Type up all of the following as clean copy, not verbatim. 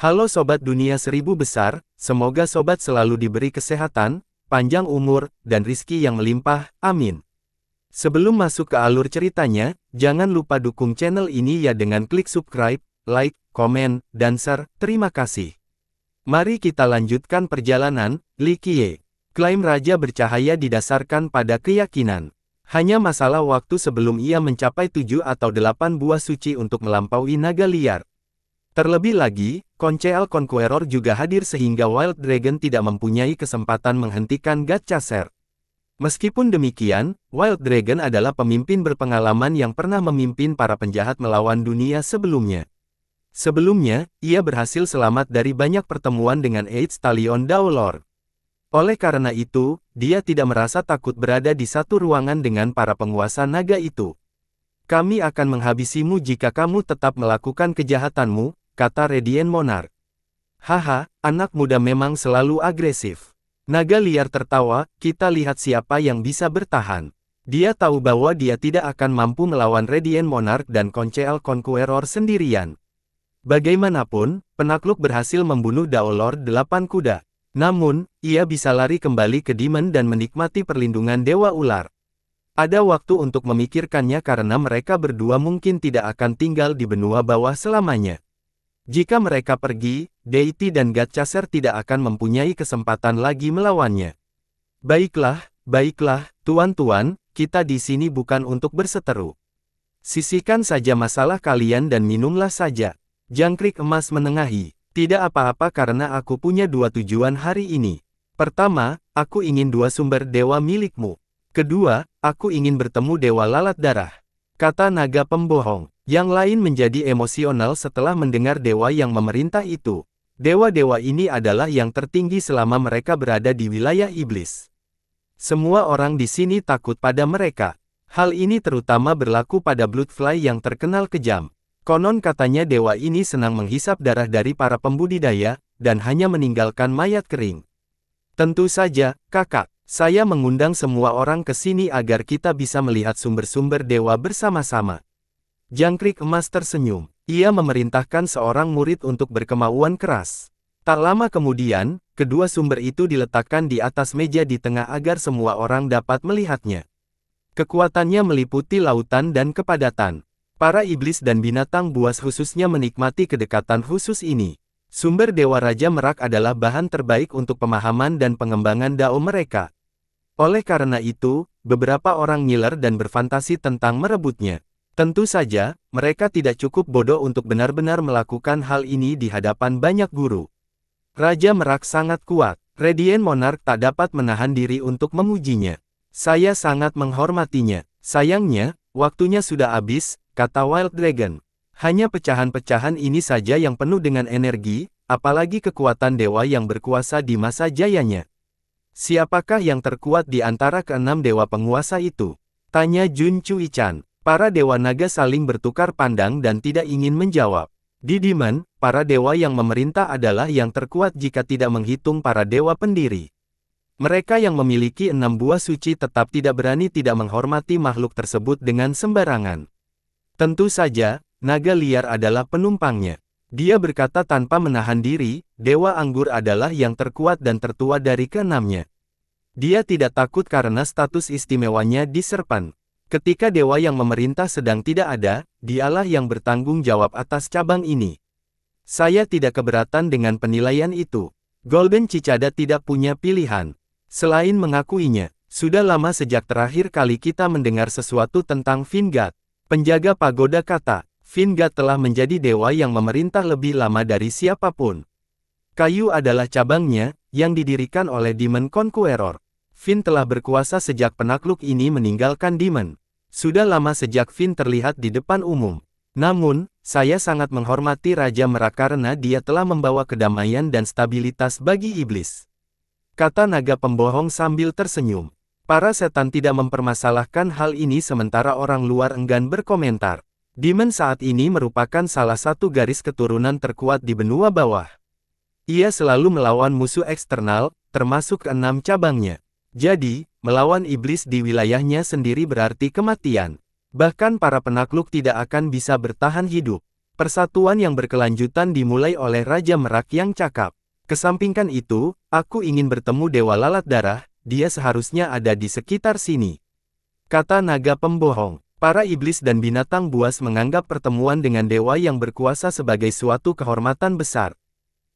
Halo Sobat Dunia Seribu Besar, semoga Sobat selalu diberi kesehatan, panjang umur, dan rizki yang melimpah, amin. Sebelum masuk ke alur ceritanya, jangan lupa dukung channel ini ya dengan klik subscribe, like, komen, dan share, terima kasih. Mari kita lanjutkan perjalanan, Li Qiye. Klaim Raja Bercahaya didasarkan pada keyakinan. Hanya masalah waktu sebelum ia mencapai 7 atau 8 buah suci untuk melampaui naga liar. Terlebih lagi, Conceal Conqueror juga hadir sehingga Wild Dragon tidak mempunyai kesempatan menghentikan Gatchaser. Meskipun demikian, Wild Dragon adalah pemimpin berpengalaman yang pernah memimpin para penjahat melawan dunia sebelumnya. Sebelumnya, ia berhasil selamat dari banyak pertemuan dengan Eight Stallion Daolord. Oleh karena itu, dia tidak merasa takut berada di satu ruangan dengan para penguasa naga itu. Kami akan menghabisimu jika kamu tetap melakukan kejahatanmu, kata Radiant Monarch. Haha, anak muda memang selalu agresif. Naga liar tertawa, kita lihat siapa yang bisa bertahan. Dia tahu bahwa dia tidak akan mampu melawan Radiant Monarch dan Conceal Conqueror sendirian. Bagaimanapun, penakluk berhasil membunuh Daolord 8 kuda. Namun, ia bisa lari kembali ke Demon dan menikmati perlindungan Dewa Ular. Ada waktu untuk memikirkannya karena mereka berdua mungkin tidak akan tinggal di benua bawah selamanya. Jika mereka pergi, Deity dan Gatchaser tidak akan mempunyai kesempatan lagi melawannya. Baiklah, tuan-tuan, kita di sini bukan untuk berseteru. Sisihkan saja masalah kalian dan minumlah saja. Jangkrik Emas menengahi. Tidak apa-apa karena aku punya 2 tujuan hari ini. Pertama, aku ingin 2 sumber dewa milikmu. Kedua, aku ingin bertemu Dewa Lalat Darah. Kata naga pembohong. Yang lain menjadi emosional setelah mendengar dewa yang memerintah itu. Dewa-dewa ini adalah yang tertinggi selama mereka berada di wilayah iblis. Semua orang di sini takut pada mereka. Hal ini terutama berlaku pada Bloodfly yang terkenal kejam. Konon katanya dewa ini senang menghisap darah dari para pembudidaya, dan hanya meninggalkan mayat kering. Tentu saja, kakak, saya mengundang semua orang ke sini agar kita bisa melihat sumber-sumber dewa bersama-sama. Jangkrik Emas tersenyum. Ia memerintahkan seorang murid untuk berkemauan keras. Tak lama kemudian, kedua sumber itu diletakkan di atas meja di tengah agar semua orang dapat melihatnya. Kekuatannya meliputi lautan dan kepadatan. Para iblis dan binatang buas khususnya menikmati kedekatan khusus ini. Sumber Dewa Raja Merak adalah bahan terbaik untuk pemahaman dan pengembangan dao mereka. Oleh karena itu, beberapa orang ngiler dan berfantasi tentang merebutnya. Tentu saja, mereka tidak cukup bodoh untuk benar-benar melakukan hal ini di hadapan banyak guru. Raja Merak sangat kuat. Radiant Monarch tak dapat menahan diri untuk memujinya. Saya sangat menghormatinya. Sayangnya, waktunya sudah habis, kata Wild Dragon. Hanya pecahan-pecahan ini saja yang penuh dengan energi, apalagi kekuatan dewa yang berkuasa di masa jayanya. Siapakah yang terkuat di antara keenam dewa penguasa itu? Tanya Jun Cui-chan. Para dewa naga saling bertukar pandang dan tidak ingin menjawab. Di Demon, para dewa yang memerintah adalah yang terkuat jika tidak menghitung para dewa pendiri. Mereka yang memiliki 6 buah suci tetap tidak berani tidak menghormati makhluk tersebut dengan sembarangan. Tentu saja, naga liar adalah penumpangnya. Dia berkata tanpa menahan diri, Dewa Anggur adalah yang terkuat dan tertua dari keenamnya. Dia tidak takut karena status istimewanya di Serpent. Ketika dewa yang memerintah sedang tidak ada, dialah yang bertanggung jawab atas cabang ini. Saya tidak keberatan dengan penilaian itu. Golden Cicada tidak punya pilihan. Selain mengakuinya, sudah lama sejak terakhir kali kita mendengar sesuatu tentang Vingard. Penjaga pagoda kata, Vingard telah menjadi dewa yang memerintah lebih lama dari siapapun. Kayu adalah cabangnya, yang didirikan oleh Demon Conqueror. Vin telah berkuasa sejak penakluk ini meninggalkan Demon. Sudah lama sejak Vin terlihat di depan umum. Namun, saya sangat menghormati Raja Merak karena dia telah membawa kedamaian dan stabilitas bagi iblis. Kata naga pembohong sambil tersenyum. Para setan tidak mempermasalahkan hal ini sementara orang luar enggan berkomentar. Demon saat ini merupakan salah satu garis keturunan terkuat di benua bawah. Ia selalu melawan musuh eksternal, termasuk ke-6 cabangnya. Jadi, melawan iblis di wilayahnya sendiri berarti kematian. Bahkan para penakluk tidak akan bisa bertahan hidup. Persatuan yang berkelanjutan dimulai oleh Raja Merak yang cakap. Kesampingkan itu, aku ingin bertemu Dewa Lalat Darah, dia seharusnya ada di sekitar sini. Kata naga pembohong. Para iblis dan binatang buas menganggap pertemuan dengan dewa yang berkuasa sebagai suatu kehormatan besar.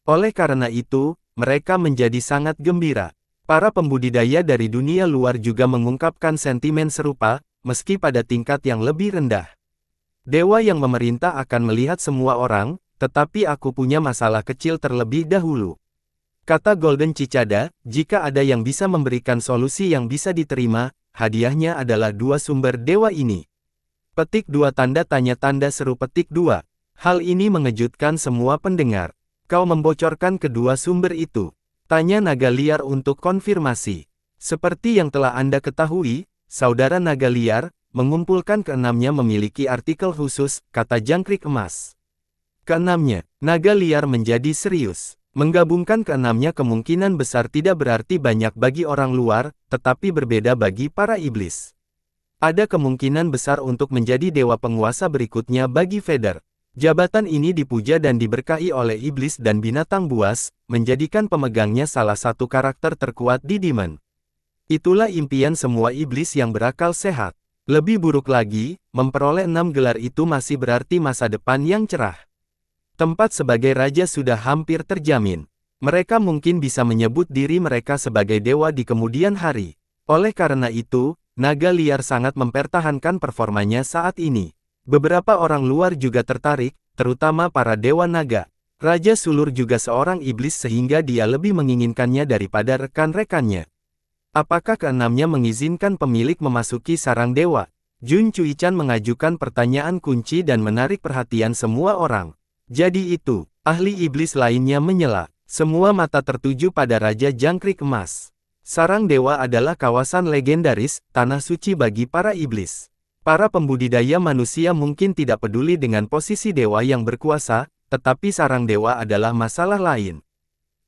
Oleh karena itu, mereka menjadi sangat gembira. Para pembudidaya dari dunia luar juga mengungkapkan sentimen serupa, meski pada tingkat yang lebih rendah. Dewa yang memerintah akan melihat semua orang, tetapi aku punya masalah kecil terlebih dahulu. Kata Golden Cicada, jika ada yang bisa memberikan solusi yang bisa diterima, hadiahnya adalah 2 sumber dewa ini. Petik 2 tanda tanya tanda seru petik 2. Hal ini mengejutkan semua pendengar. Kau membocorkan kedua sumber itu? Tanya naga liar untuk konfirmasi. Seperti yang telah Anda ketahui, saudara naga liar, mengumpulkan keenamnya memiliki artikel khusus, kata Jangkrik Emas. Keenamnya, naga liar menjadi serius. Menggabungkan keenamnya kemungkinan besar tidak berarti banyak bagi orang luar, tetapi berbeda bagi para iblis. Ada kemungkinan besar untuk menjadi dewa penguasa berikutnya bagi Vader. Jabatan ini dipuja dan diberkahi oleh iblis dan binatang buas, menjadikan pemegangnya salah satu karakter terkuat di Demon. Itulah impian semua iblis yang berakal sehat. Lebih buruk lagi, memperoleh 6 gelar itu masih berarti masa depan yang cerah. Tempat sebagai raja sudah hampir terjamin. Mereka mungkin bisa menyebut diri mereka sebagai dewa di kemudian hari. Oleh karena itu, naga liar sangat mempertahankan performanya saat ini. Beberapa orang luar juga tertarik, terutama para dewa naga. Raja Sulur juga seorang iblis sehingga dia lebih menginginkannya daripada rekan-rekannya. Apakah keenamnya mengizinkan pemilik memasuki sarang dewa? Jun Cuichan mengajukan pertanyaan kunci dan menarik perhatian semua orang. Jadi itu, ahli iblis lainnya menyela. Semua mata tertuju pada Raja Jangkrik Emas. Sarang dewa adalah kawasan legendaris, tanah suci bagi para iblis. Para pembudidaya manusia mungkin tidak peduli dengan posisi dewa yang berkuasa, tetapi sarang dewa adalah masalah lain.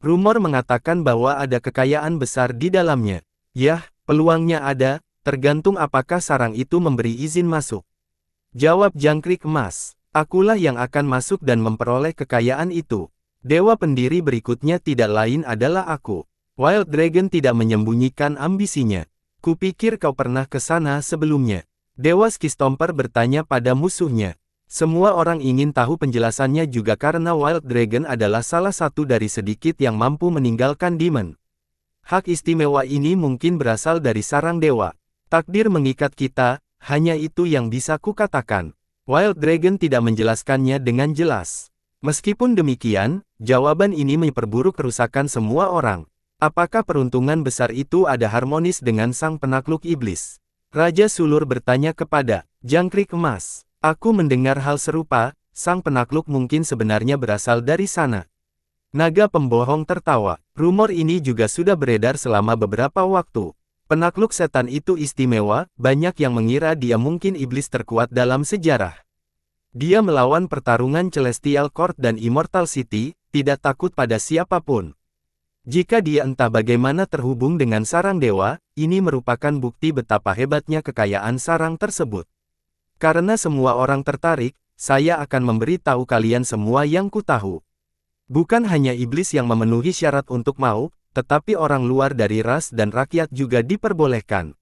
Rumor mengatakan bahwa ada kekayaan besar di dalamnya. Yah, peluangnya ada, tergantung apakah sarang itu memberi izin masuk. Jawab Jangkrik Emas, akulah yang akan masuk dan memperoleh kekayaan itu. Dewa pendiri berikutnya tidak lain adalah aku. Wild Dragon tidak menyembunyikan ambisinya. Kupikir kau pernah ke sana sebelumnya. Dewa Skistomper bertanya pada musuhnya. Semua orang ingin tahu penjelasannya juga karena Wild Dragon adalah salah satu dari sedikit yang mampu meninggalkan Demon. Hak istimewa ini mungkin berasal dari sarang dewa. Takdir mengikat kita, hanya itu yang bisa kukatakan. Wild Dragon tidak menjelaskannya dengan jelas. Meskipun demikian, jawaban ini memperburuk kerusakan semua orang. Apakah peruntungan besar itu ada harmonis dengan sang penakluk iblis? Raja Sulur bertanya kepada Jangkrik Emas. Aku mendengar hal serupa, sang penakluk mungkin sebenarnya berasal dari sana. Naga pembohong tertawa. Rumor ini juga sudah beredar selama beberapa waktu. Penakluk setan itu istimewa, banyak yang mengira dia mungkin iblis terkuat dalam sejarah. Dia melawan pertarungan Celestial Court dan Immortal City, tidak takut pada siapapun. Jika dia entah bagaimana terhubung dengan sarang dewa, ini merupakan bukti betapa hebatnya kekayaan sarang tersebut. Karena semua orang tertarik, saya akan memberitahu kalian semua yang kutahu. Bukan hanya iblis yang memenuhi syarat untuk mau, tetapi orang luar dari ras dan rakyat juga diperbolehkan.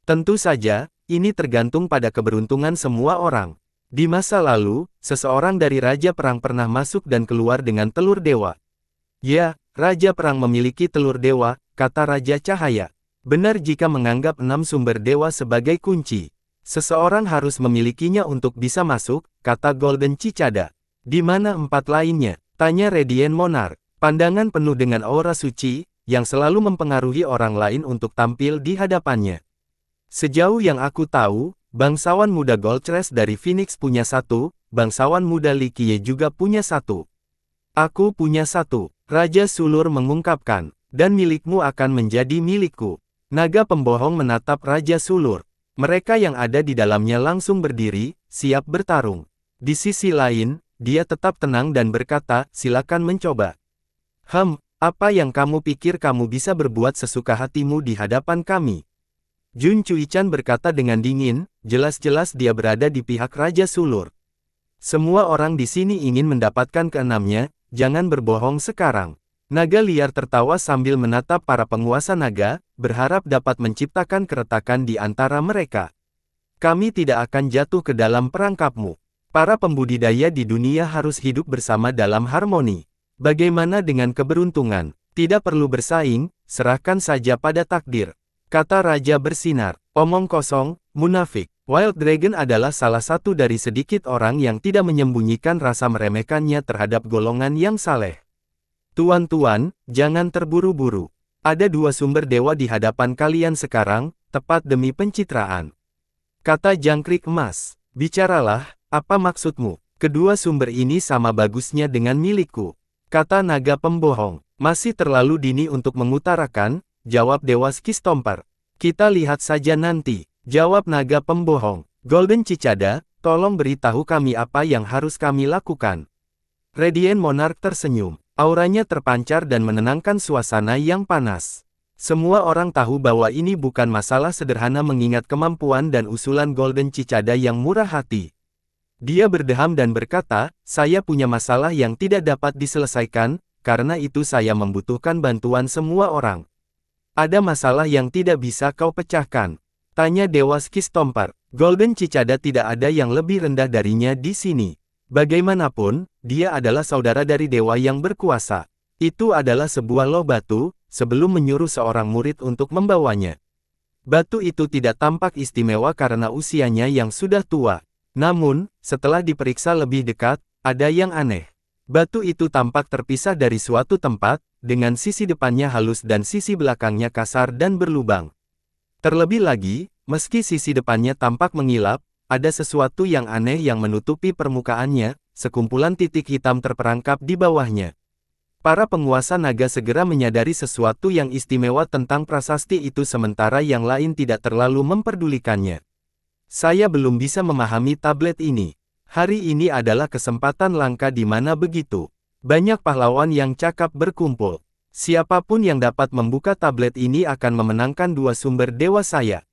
Tentu saja, ini tergantung pada keberuntungan semua orang. Di masa lalu, seseorang dari Raja Perang pernah masuk dan keluar dengan telur dewa. Ya, Raja Perang memiliki telur dewa, kata Raja Cahaya. Benar jika menganggap 6 sumber dewa sebagai kunci. Seseorang harus memilikinya untuk bisa masuk, kata Golden Cicada. Di mana 4 lainnya? Tanya Radiant Monarch. Pandangan penuh dengan aura suci, yang selalu mempengaruhi orang lain untuk tampil di hadapannya. Sejauh yang aku tahu, bangsawan muda Goldcrest dari Phoenix punya 1, bangsawan muda Likie juga punya 1. Aku punya 1. Raja Sulur mengungkapkan, dan milikmu akan menjadi milikku. Naga pembohong menatap Raja Sulur. Mereka yang ada di dalamnya langsung berdiri, siap bertarung. Di sisi lain, dia tetap tenang dan berkata, silakan mencoba. Apa yang kamu pikir kamu bisa berbuat sesuka hatimu di hadapan kami? Jun Cuichan berkata dengan dingin, jelas-jelas dia berada di pihak Raja Sulur. Semua orang di sini ingin mendapatkan keenamnya, jangan berbohong sekarang. Naga liar tertawa sambil menatap para penguasa naga, berharap dapat menciptakan keretakan di antara mereka. Kami tidak akan jatuh ke dalam perangkapmu. Para pembudidaya di dunia harus hidup bersama dalam harmoni. Bagaimana dengan keberuntungan? Tidak perlu bersaing, serahkan saja pada takdir. Kata raja bersinar. Omong kosong, munafik. Wild Dragon adalah salah satu dari sedikit orang yang tidak menyembunyikan rasa meremehkannya terhadap golongan yang saleh. Tuan-tuan, jangan terburu-buru. Ada dua sumber dewa di hadapan kalian sekarang, tepat demi pencitraan. Kata jangkrik emas. Bicaralah, apa maksudmu? Kedua sumber ini sama bagusnya dengan milikku. Kata naga pembohong. Masih terlalu dini untuk mengutarakan, jawab Dewa Skistomper. Kita lihat saja nanti. Jawab naga pembohong. Golden Cicada, tolong beritahu kami apa yang harus kami lakukan. Radiant Monarch tersenyum. Auranya terpancar dan menenangkan suasana yang panas. Semua orang tahu bahwa ini bukan masalah sederhana mengingat kemampuan dan usulan Golden Cicada yang murah hati. Dia berdeham dan berkata, saya punya masalah yang tidak dapat diselesaikan, karena itu saya membutuhkan bantuan semua orang. Ada masalah yang tidak bisa kau pecahkan? Tanya Dewa Skistomper. Golden Cicada tidak ada yang lebih rendah darinya di sini. Bagaimanapun, dia adalah saudara dari dewa yang berkuasa. Itu adalah sebuah loh batu, sebelum menyuruh seorang murid untuk membawanya. Batu itu tidak tampak istimewa karena usianya yang sudah tua. Namun, setelah diperiksa lebih dekat, ada yang aneh. Batu itu tampak terpisah dari suatu tempat, dengan sisi depannya halus dan sisi belakangnya kasar dan berlubang. Terlebih lagi, meski sisi depannya tampak mengilap, ada sesuatu yang aneh yang menutupi permukaannya, sekumpulan titik hitam terperangkap di bawahnya. Para penguasa naga segera menyadari sesuatu yang istimewa tentang prasasti itu sementara yang lain tidak terlalu memperdulikannya. Saya belum bisa memahami tablet ini. Hari ini adalah kesempatan langka di mana begitu banyak pahlawan yang cakap berkumpul. Siapapun yang dapat membuka tablet ini akan memenangkan dua sumber dewa saya.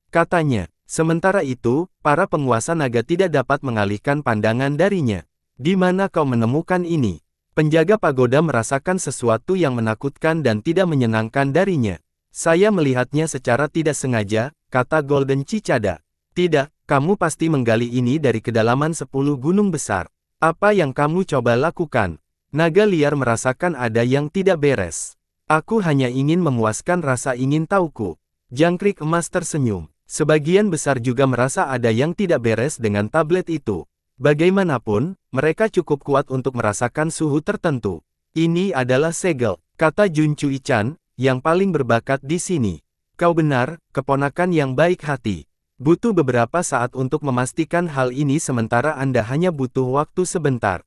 Katanya. Sementara itu, para penguasa naga tidak dapat mengalihkan pandangan darinya. Di mana kau menemukan ini? Penjaga pagoda merasakan sesuatu yang menakutkan dan tidak menyenangkan darinya. Saya melihatnya secara tidak sengaja, kata Golden Cicada. Tidak, kamu pasti menggali ini dari kedalaman 10 gunung besar. Apa yang kamu coba lakukan? Naga liar merasakan ada yang tidak beres. Aku hanya ingin memuaskan rasa ingin tahuku. Jangkrik emas tersenyum. Sebagian besar juga merasa ada yang tidak beres dengan tablet itu. Bagaimanapun, mereka cukup kuat untuk merasakan suhu tertentu. Ini adalah segel, kata Jun Cui-chan, yang paling berbakat di sini. Kau benar, keponakan yang baik hati. Butuh beberapa saat untuk memastikan hal ini sementara Anda hanya butuh waktu sebentar.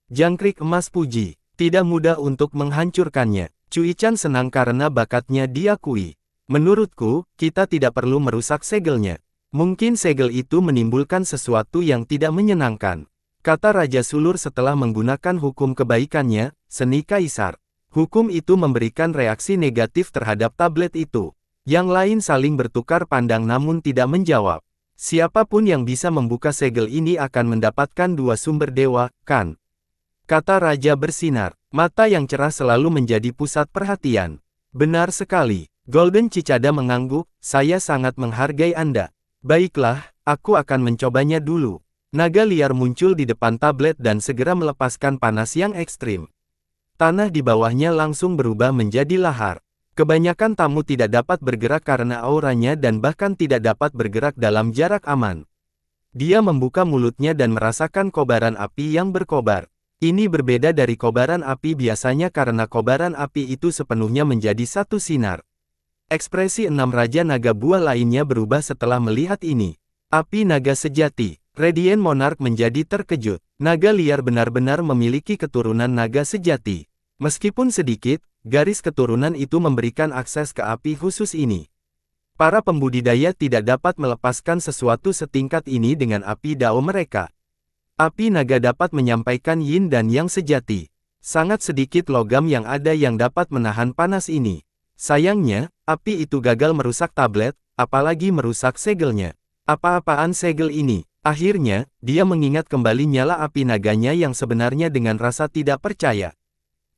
Jangkrik emas puji, tidak mudah untuk menghancurkannya. Cui-chan senang karena bakatnya diakui. Menurutku, kita tidak perlu merusak segelnya. Mungkin segel itu menimbulkan sesuatu yang tidak menyenangkan. Kata Raja Sulur setelah menggunakan hukum kebaikannya, seni kaisar. Hukum itu memberikan reaksi negatif terhadap tablet itu. Yang lain saling bertukar pandang namun tidak menjawab. Siapapun yang bisa membuka segel ini akan mendapatkan dua sumber dewa, kan? Kata Raja bersinar. Mata yang cerah selalu menjadi pusat perhatian. Benar sekali. Golden Cicada mengangguk, saya sangat menghargai Anda. Baiklah, aku akan mencobanya dulu. Naga liar muncul di depan tablet dan segera melepaskan panas yang ekstrim. Tanah di bawahnya langsung berubah menjadi lahar. Kebanyakan tamu tidak dapat bergerak karena auranya dan bahkan tidak dapat bergerak dalam jarak aman. Dia membuka mulutnya dan merasakan kobaran api yang berkobar. Ini berbeda dari kobaran api biasanya karena kobaran api itu sepenuhnya menjadi satu sinar. Ekspresi 6 Raja Naga Buah lainnya berubah setelah melihat ini. Api naga sejati. Radiant Monarch menjadi terkejut. Naga liar benar-benar memiliki keturunan naga sejati. Meskipun sedikit, garis keturunan itu memberikan akses ke api khusus ini. Para pembudidaya tidak dapat melepaskan sesuatu setingkat ini dengan api dao mereka. Api naga dapat menyampaikan yin dan yang sejati. Sangat sedikit logam yang ada yang dapat menahan panas ini. Sayangnya, api itu gagal merusak tablet, apalagi merusak segelnya. Apa-apaan segel ini? Akhirnya, dia mengingat kembali nyala api naganya yang sebenarnya dengan rasa tidak percaya.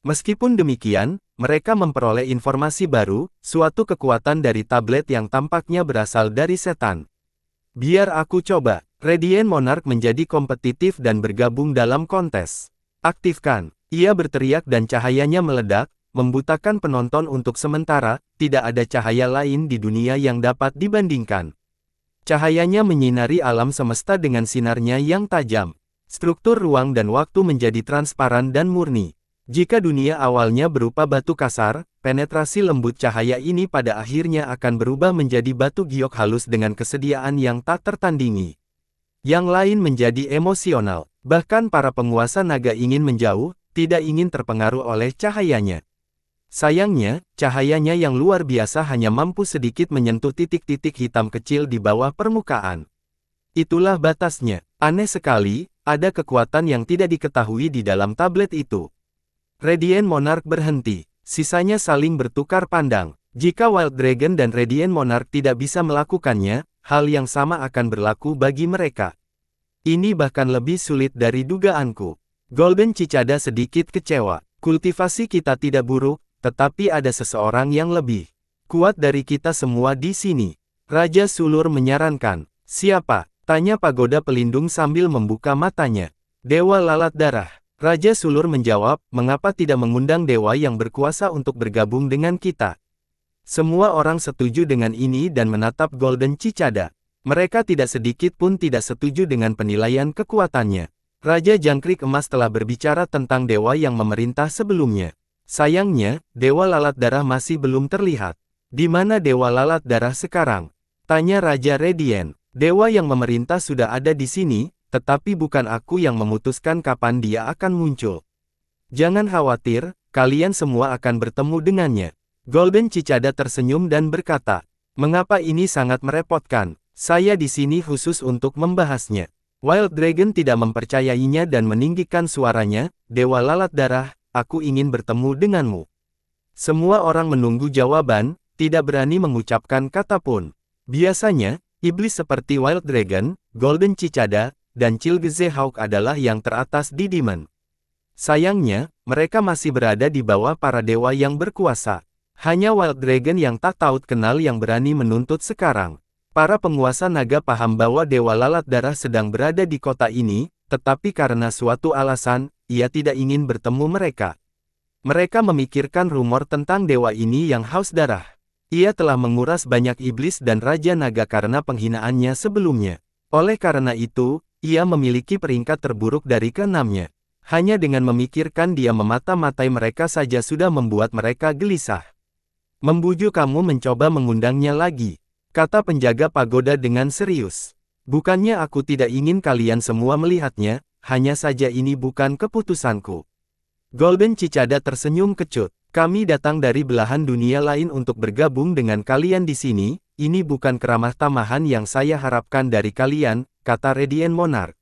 Meskipun demikian, mereka memperoleh informasi baru, suatu kekuatan dari tablet yang tampaknya berasal dari setan. Biar aku coba. Radiant Monarch menjadi kompetitif dan bergabung dalam kontes. Aktifkan. Ia berteriak dan cahayanya meledak, membutakan penonton untuk sementara, tidak ada cahaya lain di dunia yang dapat dibandingkan. Cahayanya menyinari alam semesta dengan sinarnya yang tajam. Struktur ruang dan waktu menjadi transparan dan murni. Jika dunia awalnya berupa batu kasar, penetrasi lembut cahaya ini pada akhirnya akan berubah menjadi batu giok halus dengan kesediaan yang tak tertandingi. Yang lain menjadi emosional. Bahkan para penguasa naga ingin menjauh, tidak ingin terpengaruh oleh cahayanya. Sayangnya, cahayanya yang luar biasa hanya mampu sedikit menyentuh titik-titik hitam kecil di bawah permukaan. Itulah batasnya. Aneh sekali, ada kekuatan yang tidak diketahui di dalam tablet itu. Radiant Monarch berhenti. Sisanya saling bertukar pandang. Jika Wild Dragon dan Radiant Monarch tidak bisa melakukannya, hal yang sama akan berlaku bagi mereka. Ini bahkan lebih sulit dari dugaanku. Golden Cicada sedikit kecewa. Kultivasi kita tidak buruk, tetapi ada seseorang yang lebih kuat dari kita semua di sini. Raja Sulur menyarankan. Siapa? Tanya pagoda pelindung sambil membuka matanya. Dewa Lalat Darah. Raja Sulur menjawab, mengapa tidak mengundang dewa yang berkuasa untuk bergabung dengan kita? Semua orang setuju dengan ini dan menatap Golden Cicada. Mereka tidak sedikit pun tidak setuju dengan penilaian kekuatannya. Raja Jangkrik Emas telah berbicara tentang dewa yang memerintah sebelumnya. Sayangnya, Dewa Lalat Darah masih belum terlihat. Di mana Dewa Lalat Darah sekarang? Tanya Raja Radiant. Dewa yang memerintah sudah ada di sini, tetapi bukan aku yang memutuskan kapan dia akan muncul. Jangan khawatir, kalian semua akan bertemu dengannya. Golden Cicada tersenyum dan berkata, mengapa ini sangat merepotkan? Saya di sini khusus untuk membahasnya. Wild Dragon tidak mempercayainya dan meninggikan suaranya, Dewa Lalat Darah, aku ingin bertemu denganmu. Semua orang menunggu jawaban, tidak berani mengucapkan kata pun. Biasanya, iblis seperti Wild Dragon, Golden Cicada, dan Chilgeze Hawk adalah yang teratas di Demon. Sayangnya, mereka masih berada di bawah para dewa yang berkuasa. Hanya Wild Dragon yang tak taut kenal yang berani menuntut sekarang. Para penguasa naga paham bahwa Dewa Lalat Darah sedang berada di kota ini, tetapi karena suatu alasan, ia tidak ingin bertemu mereka. Mereka memikirkan rumor tentang dewa ini yang haus darah. Ia telah menguras banyak iblis dan Raja Naga karena penghinaannya sebelumnya. Oleh karena itu, ia memiliki peringkat terburuk dari keenamnya. Hanya dengan memikirkan dia memata-matai mereka saja sudah membuat mereka gelisah. Membujuk kamu mencoba mengundangnya lagi, kata penjaga pagoda dengan serius. Bukannya aku tidak ingin kalian semua melihatnya, hanya saja ini bukan keputusanku. Golden Cicada tersenyum kecut. Kami datang dari belahan dunia lain untuk bergabung dengan kalian di sini, ini bukan keramah tamahan yang saya harapkan dari kalian, kata Radiant Monarch.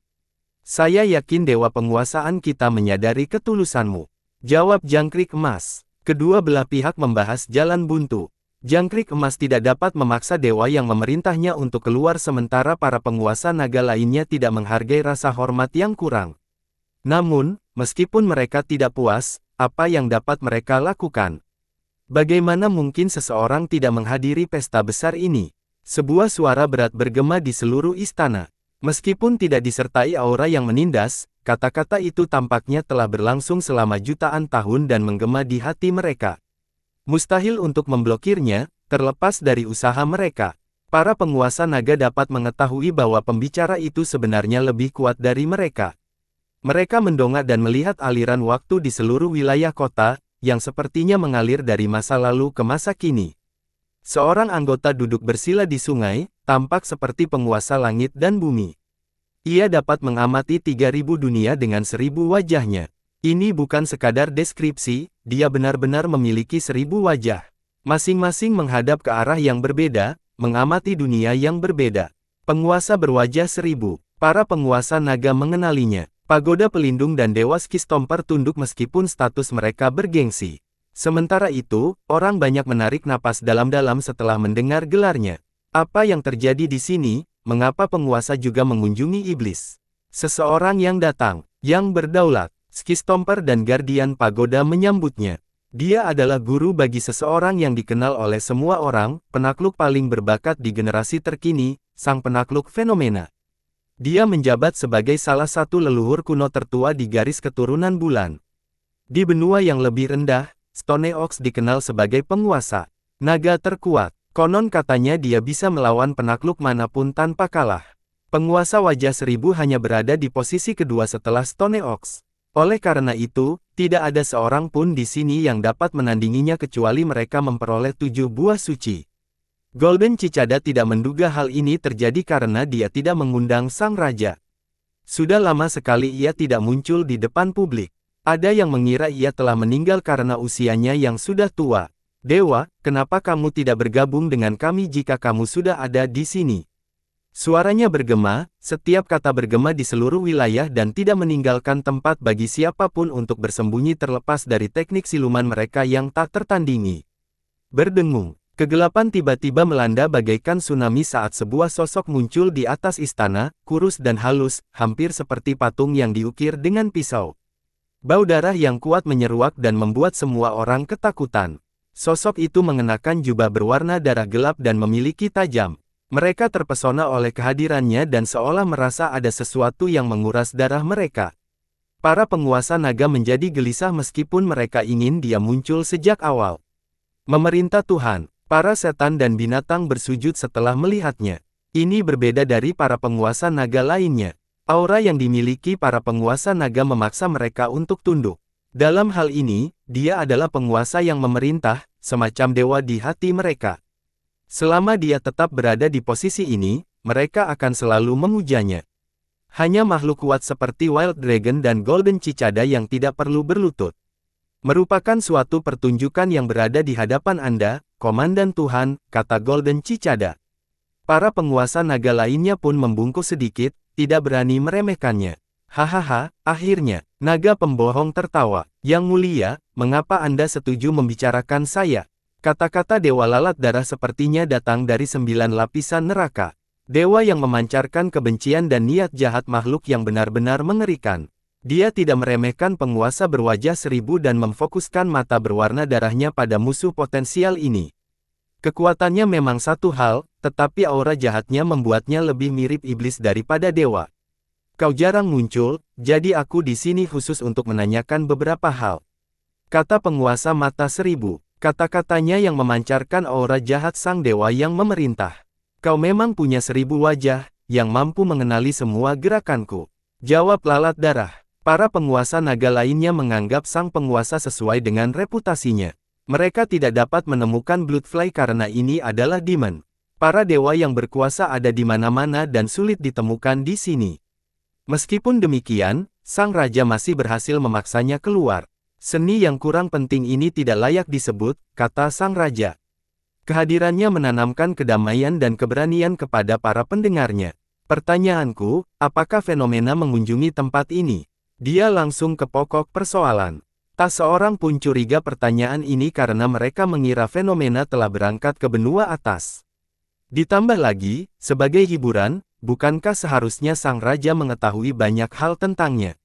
Saya yakin dewa penguasaan kita menyadari ketulusanmu. Jawab Jangkrik Emas. Kedua belah pihak membahas jalan buntu. Jangkrik Emas tidak dapat memaksa dewa yang memerintahnya untuk keluar sementara para penguasa naga lainnya tidak menghargai rasa hormat yang kurang. Namun, meskipun mereka tidak puas, apa yang dapat mereka lakukan? Bagaimana mungkin seseorang tidak menghadiri pesta besar ini? Sebuah suara berat bergema di seluruh istana. Meskipun tidak disertai aura yang menindas, kata-kata itu tampaknya telah berlangsung selama jutaan tahun dan menggema di hati mereka. Mustahil untuk memblokirnya, terlepas dari usaha mereka. Para penguasa naga dapat mengetahui bahwa pembicara itu sebenarnya lebih kuat dari mereka. Mereka mendongak dan melihat aliran waktu di seluruh wilayah kota, yang sepertinya mengalir dari masa lalu ke masa kini. Seorang anggota duduk bersila di sungai, tampak seperti penguasa langit dan bumi. Ia dapat mengamati 3000 dunia dengan 1000 wajahnya. Ini bukan sekadar deskripsi, dia benar-benar memiliki 1000 wajah. Masing-masing menghadap ke arah yang berbeda, mengamati dunia yang berbeda. Penguasa berwajah 1000, para penguasa naga mengenalinya. Pagoda pelindung dan dewa Skistomper tunduk meskipun status mereka bergengsi. Sementara itu, orang banyak menarik napas dalam-dalam setelah mendengar gelarnya. Apa yang terjadi di sini? mengapa penguasa juga mengunjungi iblis? Seseorang yang datang, yang berdaulat, Skistomper dan Guardian Pagoda menyambutnya. Dia adalah guru bagi seseorang yang dikenal oleh semua orang, penakluk paling berbakat di generasi terkini, sang penakluk fenomena. Dia menjabat sebagai salah satu leluhur kuno tertua di garis keturunan bulan. Di benua yang lebih rendah, Stone Ox dikenal sebagai penguasa naga terkuat. Konon katanya dia bisa melawan penakluk manapun tanpa kalah. Penguasa wajah seribu hanya berada di posisi kedua setelah Stone Ox. Oleh karena itu, tidak ada seorang pun di sini yang dapat menandinginya kecuali mereka memperoleh 7 buah suci. Golden Cicada tidak menduga hal ini terjadi karena dia tidak mengundang sang raja. Sudah lama sekali ia tidak muncul di depan publik. Ada yang mengira ia telah meninggal karena usianya yang sudah tua. Dewa, kenapa kamu tidak bergabung dengan kami jika kamu sudah ada di sini? Suaranya bergema, setiap kata bergema di seluruh wilayah dan tidak meninggalkan tempat bagi siapapun untuk bersembunyi terlepas dari teknik siluman mereka yang tak tertandingi. Berdengung, kegelapan tiba-tiba melanda bagaikan tsunami saat sebuah sosok muncul di atas istana, kurus dan halus, hampir seperti patung yang diukir dengan pisau. Bau darah yang kuat menyeruak dan membuat semua orang ketakutan. Sosok itu mengenakan jubah berwarna darah gelap dan memiliki tajam. Mereka terpesona oleh kehadirannya dan seolah merasa ada sesuatu yang menguras darah mereka. Para penguasa naga menjadi gelisah meskipun mereka ingin dia muncul sejak awal. Memerintah Tuhan, para setan dan binatang bersujud setelah melihatnya. Ini berbeda dari para penguasa naga lainnya. Aura yang dimiliki para penguasa naga memaksa mereka untuk tunduk. Dalam hal ini, dia adalah penguasa yang memerintah, semacam dewa di hati mereka. Selama dia tetap berada di posisi ini, mereka akan selalu memujanya. Hanya makhluk kuat seperti Wild Dragon dan Golden Cicada yang tidak perlu berlutut. Merupakan suatu pertunjukan yang berada di hadapan Anda, Komandan Tuhan, kata Golden Cicada. Para penguasa naga lainnya pun membungkuk sedikit, tidak berani meremehkannya. Hahaha, akhirnya, naga pembohong tertawa. Yang mulia, mengapa Anda setuju membicarakan saya? Kata-kata dewa lalat darah sepertinya datang dari 9 lapisan neraka. Dewa yang memancarkan kebencian dan niat jahat makhluk yang benar-benar mengerikan. Dia tidak meremehkan penguasa berwajah seribu dan memfokuskan mata berwarna darahnya pada musuh potensial ini. Kekuatannya memang satu hal, tetapi aura jahatnya membuatnya lebih mirip iblis daripada dewa. Kau jarang muncul, jadi aku di sini khusus untuk menanyakan beberapa hal. Kata penguasa mata seribu. Kata-katanya yang memancarkan aura jahat sang dewa yang memerintah. Kau memang punya 1000 wajah, yang mampu mengenali semua gerakanku. Jawab lalat darah. Para penguasa naga lainnya menganggap sang penguasa sesuai dengan reputasinya. Mereka tidak dapat menemukan Bloodfly karena ini adalah demon. Para dewa yang berkuasa ada di mana-mana dan sulit ditemukan di sini. Meskipun demikian, sang raja masih berhasil memaksanya keluar. Seni yang kurang penting ini tidak layak disebut, kata sang raja. Kehadirannya menanamkan kedamaian dan keberanian kepada para pendengarnya. Pertanyaanku, apakah fenomena mengunjungi tempat ini? Dia langsung ke pokok persoalan. Tak seorang pun curiga pertanyaan ini karena mereka mengira fenomena telah berangkat ke benua atas. Ditambah lagi, sebagai hiburan, bukankah seharusnya sang raja mengetahui banyak hal tentangnya?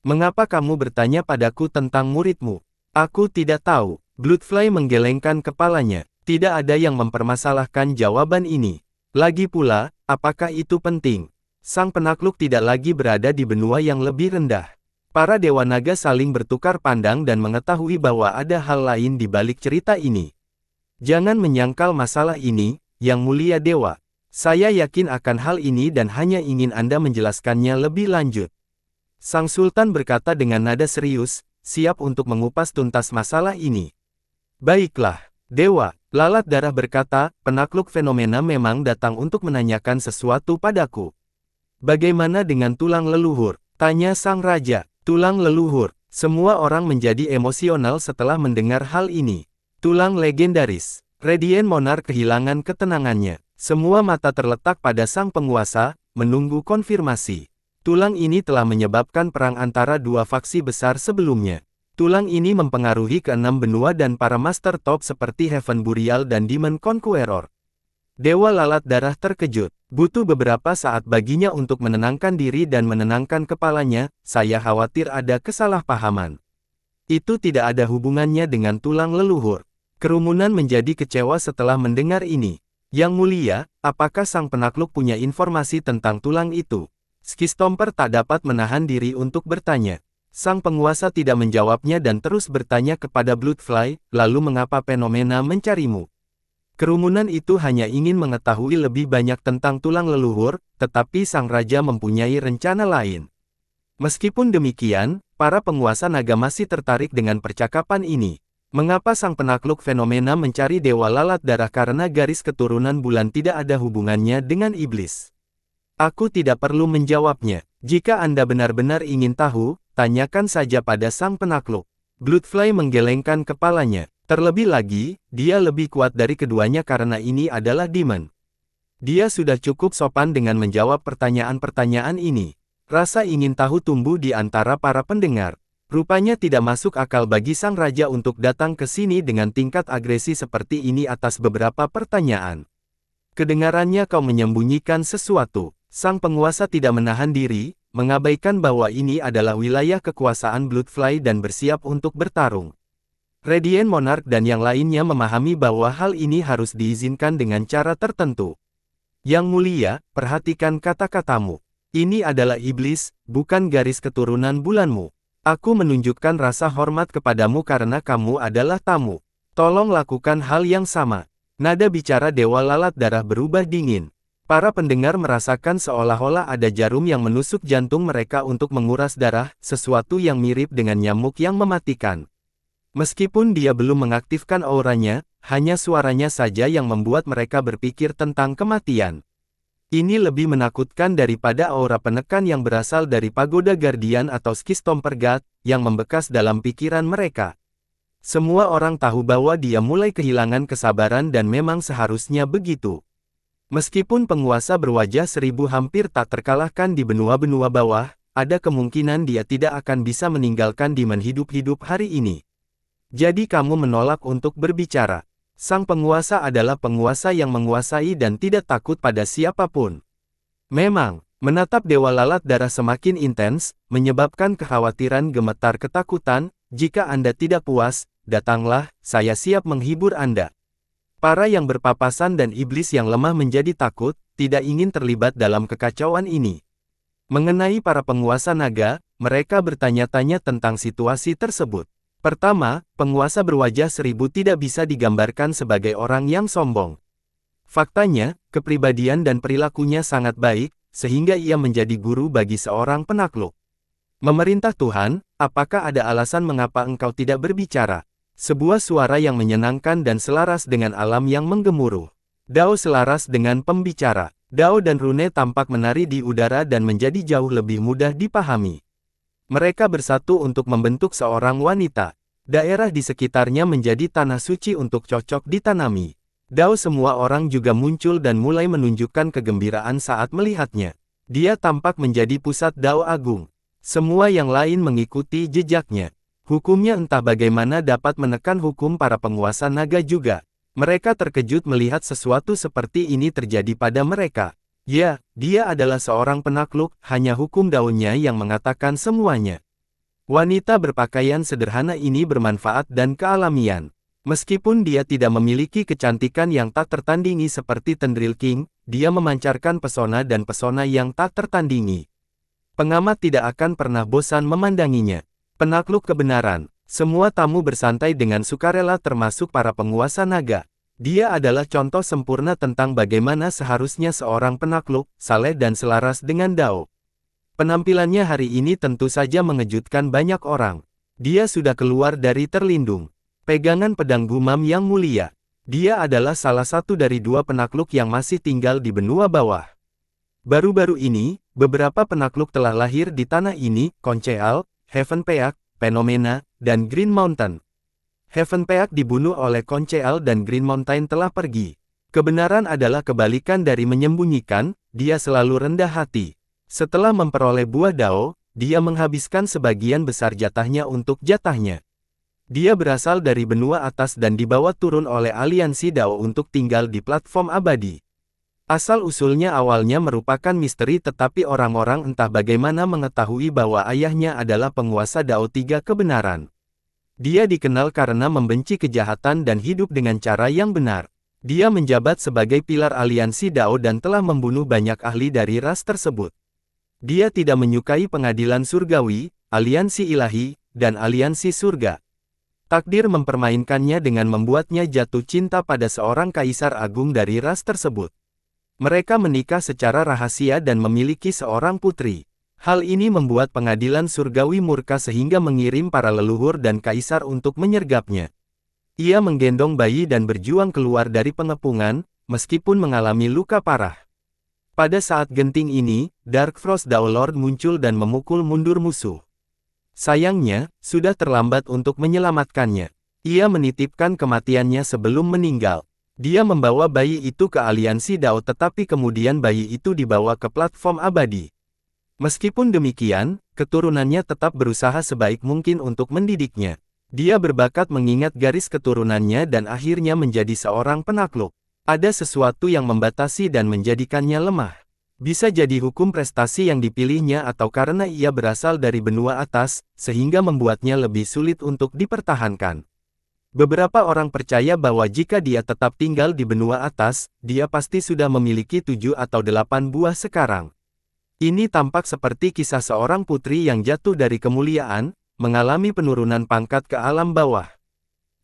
Mengapa kamu bertanya padaku tentang muridmu? Aku tidak tahu. Bloodfly menggelengkan kepalanya. Tidak ada yang mempermasalahkan jawaban ini. Lagi pula, apakah itu penting? Sang penakluk tidak lagi berada di benua yang lebih rendah. Para dewa naga saling bertukar pandang dan mengetahui bahwa ada hal lain di balik cerita ini. Jangan menyangkal masalah ini, Yang Mulia Dewa. Saya yakin akan hal ini dan hanya ingin Anda menjelaskannya lebih lanjut. Sang Sultan berkata dengan nada serius, siap untuk mengupas tuntas masalah ini. Baiklah, Dewa, lalat darah berkata, penakluk fenomena memang datang untuk menanyakan sesuatu padaku. Bagaimana dengan tulang leluhur? Tanya sang raja. Tulang leluhur. Semua orang menjadi emosional setelah mendengar hal ini. Tulang legendaris. Radiant Monarch kehilangan ketenangannya. Semua mata terletak pada sang penguasa, menunggu konfirmasi. Tulang ini telah menyebabkan perang antara dua faksi besar sebelumnya. Tulang ini mempengaruhi ke-6 benua dan para master top seperti Heaven Burial dan Demon Conqueror. Dewa lalat darah terkejut. Butuh beberapa saat baginya untuk menenangkan diri dan menenangkan kepalanya, saya khawatir ada kesalahpahaman. Itu tidak ada hubungannya dengan tulang leluhur. Kerumunan menjadi kecewa setelah mendengar ini. Yang mulia, apakah sang penakluk punya informasi tentang tulang itu? Skistomper tak dapat menahan diri untuk bertanya. Sang penguasa tidak menjawabnya dan terus bertanya kepada Bloodfly, lalu mengapa fenomena mencarimu? Kerumunan itu hanya ingin mengetahui lebih banyak tentang tulang leluhur, tetapi sang raja mempunyai rencana lain. Meskipun demikian, para penguasa naga masih tertarik dengan percakapan ini. Mengapa sang penakluk fenomena mencari dewa lalat darah karena garis keturunan bulan tidak ada hubungannya dengan iblis? Aku tidak perlu menjawabnya. Jika Anda benar-benar ingin tahu, tanyakan saja pada sang penakluk. Bloodfly menggelengkan kepalanya. Terlebih lagi, dia lebih kuat dari keduanya karena ini adalah demon. Dia sudah cukup sopan dengan menjawab pertanyaan-pertanyaan ini. Rasa ingin tahu tumbuh di antara para pendengar. Rupanya tidak masuk akal bagi sang raja untuk datang ke sini dengan tingkat agresi seperti ini atas beberapa pertanyaan. Kedengarannya kau menyembunyikan sesuatu. Sang penguasa tidak menahan diri, mengabaikan bahwa ini adalah wilayah kekuasaan Bloodfly dan bersiap untuk bertarung. Radiant Monarch dan yang lainnya memahami bahwa hal ini harus diizinkan dengan cara tertentu. Yang mulia, perhatikan kata-katamu. Ini adalah iblis, bukan garis keturunan bulanmu. Aku menunjukkan rasa hormat kepadamu karena kamu adalah tamu. Tolong lakukan hal yang sama. Nada bicara dewa lalat darah berubah dingin. Para pendengar merasakan seolah-olah ada jarum yang menusuk jantung mereka untuk menguras darah, sesuatu yang mirip dengan nyamuk yang mematikan. Meskipun dia belum mengaktifkan auranya, hanya suaranya saja yang membuat mereka berpikir tentang kematian. Ini lebih menakutkan daripada aura penekan yang berasal dari Pagoda Guardian atau Skistomper God, yang membekas dalam pikiran mereka. Semua orang tahu bahwa dia mulai kehilangan kesabaran dan memang seharusnya begitu. Meskipun penguasa berwajah seribu hampir tak terkalahkan di benua-benua bawah, ada kemungkinan dia tidak akan bisa meninggalkan Demon hidup-hidup hari ini. Jadi kamu menolak untuk berbicara. Sang penguasa adalah penguasa yang menguasai dan tidak takut pada siapapun. Memang, menatap dewa lalat darah semakin intens, menyebabkan kekhawatiran gemetar ketakutan. Jika Anda tidak puas, datanglah, saya siap menghibur Anda. Para yang berpapasan dan iblis yang lemah menjadi takut, tidak ingin terlibat dalam kekacauan ini. Mengenai para penguasa naga, mereka bertanya-tanya tentang situasi tersebut. Pertama, penguasa berwajah seribu tidak bisa digambarkan sebagai orang yang sombong. Faktanya, kepribadian dan perilakunya sangat baik, sehingga ia menjadi guru bagi seorang penakluk. Memerintah Tuhan, apakah ada alasan mengapa engkau tidak berbicara? Sebuah suara yang menyenangkan dan selaras dengan alam yang menggemuruh. Dao selaras dengan pembicara. Dao dan rune tampak menari di udara dan menjadi jauh lebih mudah dipahami. Mereka bersatu untuk membentuk seorang wanita. Daerah di sekitarnya menjadi tanah suci untuk cocok ditanami. Dao semua orang juga muncul dan mulai menunjukkan kegembiraan saat melihatnya. Dia tampak menjadi pusat Dao agung. Semua yang lain mengikuti jejaknya. Hukumnya entah bagaimana dapat menekan hukum para penguasa naga juga. Mereka terkejut melihat sesuatu seperti ini terjadi pada mereka. Ya, dia adalah seorang penakluk, hanya hukum daunnya yang mengatakan semuanya. Wanita berpakaian sederhana ini bermanfaat dan kealamian. Meskipun dia tidak memiliki kecantikan yang tak tertandingi seperti Tendril King, dia memancarkan pesona dan pesona yang tak tertandingi. Pengamat tidak akan pernah bosan memandanginya. Penakluk kebenaran. Semua tamu bersantai dengan sukarela termasuk para penguasa naga. Dia adalah contoh sempurna tentang bagaimana seharusnya seorang penakluk, saleh dan selaras dengan Dao. Penampilannya hari ini tentu saja mengejutkan banyak orang. Dia sudah keluar dari terlindung. Pegangan pedang gumam yang mulia. Dia adalah salah satu dari dua penakluk yang masih tinggal di benua bawah. Baru-baru ini, beberapa penakluk telah lahir di tanah ini, Concheal, Heaven Peak, Fenomena, dan Green Mountain. Heaven Peak dibunuh oleh Concheal dan Green Mountain telah pergi. Kebenaran adalah kebalikan dari menyembunyikan, dia selalu rendah hati. Setelah memperoleh buah Dao, dia menghabiskan sebagian besar jatahnya untuk jatahnya. Dia berasal dari benua atas dan dibawa turun oleh aliansi Dao untuk tinggal di platform abadi. Asal-usulnya awalnya merupakan misteri tetapi orang-orang entah bagaimana mengetahui bahwa ayahnya adalah penguasa Dao Tiga Kebenaran. Dia dikenal karena membenci kejahatan dan hidup dengan cara yang benar. Dia menjabat sebagai pilar aliansi Dao dan telah membunuh banyak ahli dari ras tersebut. Dia tidak menyukai pengadilan surgawi, aliansi ilahi, dan aliansi surga. Takdir mempermainkannya dengan membuatnya jatuh cinta pada seorang kaisar agung dari ras tersebut. Mereka menikah secara rahasia dan memiliki seorang putri. Hal ini membuat pengadilan surgawi murka sehingga mengirim para leluhur dan kaisar untuk menyergapnya. Ia menggendong bayi dan berjuang keluar dari pengepungan, meskipun mengalami luka parah. Pada saat genting ini, Dark Frost Dao Lord muncul dan memukul mundur musuh. Sayangnya, sudah terlambat untuk menyelamatkannya. Ia menitipkan kematiannya sebelum meninggal. Dia membawa bayi itu ke aliansi Dao tetapi kemudian bayi itu dibawa ke platform abadi. Meskipun demikian, keturunannya tetap berusaha sebaik mungkin untuk mendidiknya. Dia berbakat mengingat garis keturunannya dan akhirnya menjadi seorang penakluk. Ada sesuatu yang membatasi dan menjadikannya lemah. Bisa jadi hukum prestasi yang dipilihnya atau karena ia berasal dari benua atas, sehingga membuatnya lebih sulit untuk dipertahankan. Beberapa orang percaya bahwa jika dia tetap tinggal di benua atas, dia pasti sudah memiliki 7 atau 8 buah sekarang. Ini tampak seperti kisah seorang putri yang jatuh dari kemuliaan, mengalami penurunan pangkat ke alam bawah.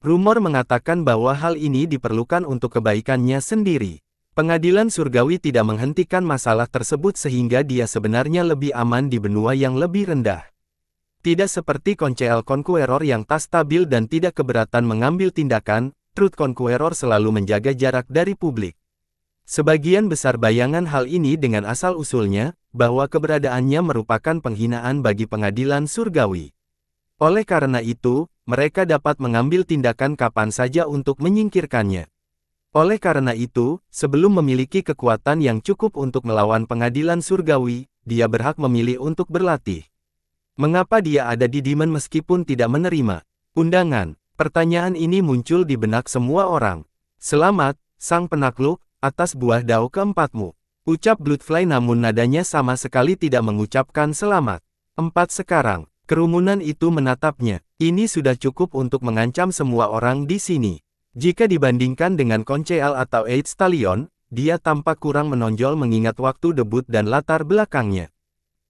Rumor mengatakan bahwa hal ini diperlukan untuk kebaikannya sendiri. Pengadilan surgawi tidak menghentikan masalah tersebut sehingga dia sebenarnya lebih aman di benua yang lebih rendah. Tidak seperti Conceal Conqueror yang tak stabil dan tidak keberatan mengambil tindakan, Truth Conqueror selalu menjaga jarak dari publik. Sebagian besar bayangan hal ini dengan asal-usulnya, bahwa keberadaannya merupakan penghinaan bagi pengadilan surgawi. Oleh karena itu, mereka dapat mengambil tindakan kapan saja untuk menyingkirkannya. Oleh karena itu, sebelum memiliki kekuatan yang cukup untuk melawan pengadilan surgawi, dia berhak memilih untuk berlatih. Mengapa dia ada di Demon meskipun tidak menerima undangan? Pertanyaan ini muncul di benak semua orang. Selamat, sang penakluk, atas buah Dao keempatmu. Ucap Bloodfly namun nadanya sama sekali tidak mengucapkan selamat. 4 sekarang. Kerumunan itu menatapnya. Ini sudah cukup untuk mengancam semua orang di sini. Jika dibandingkan dengan Conceal atau Eight Stallion, dia tampak kurang menonjol mengingat waktu debut dan latar belakangnya.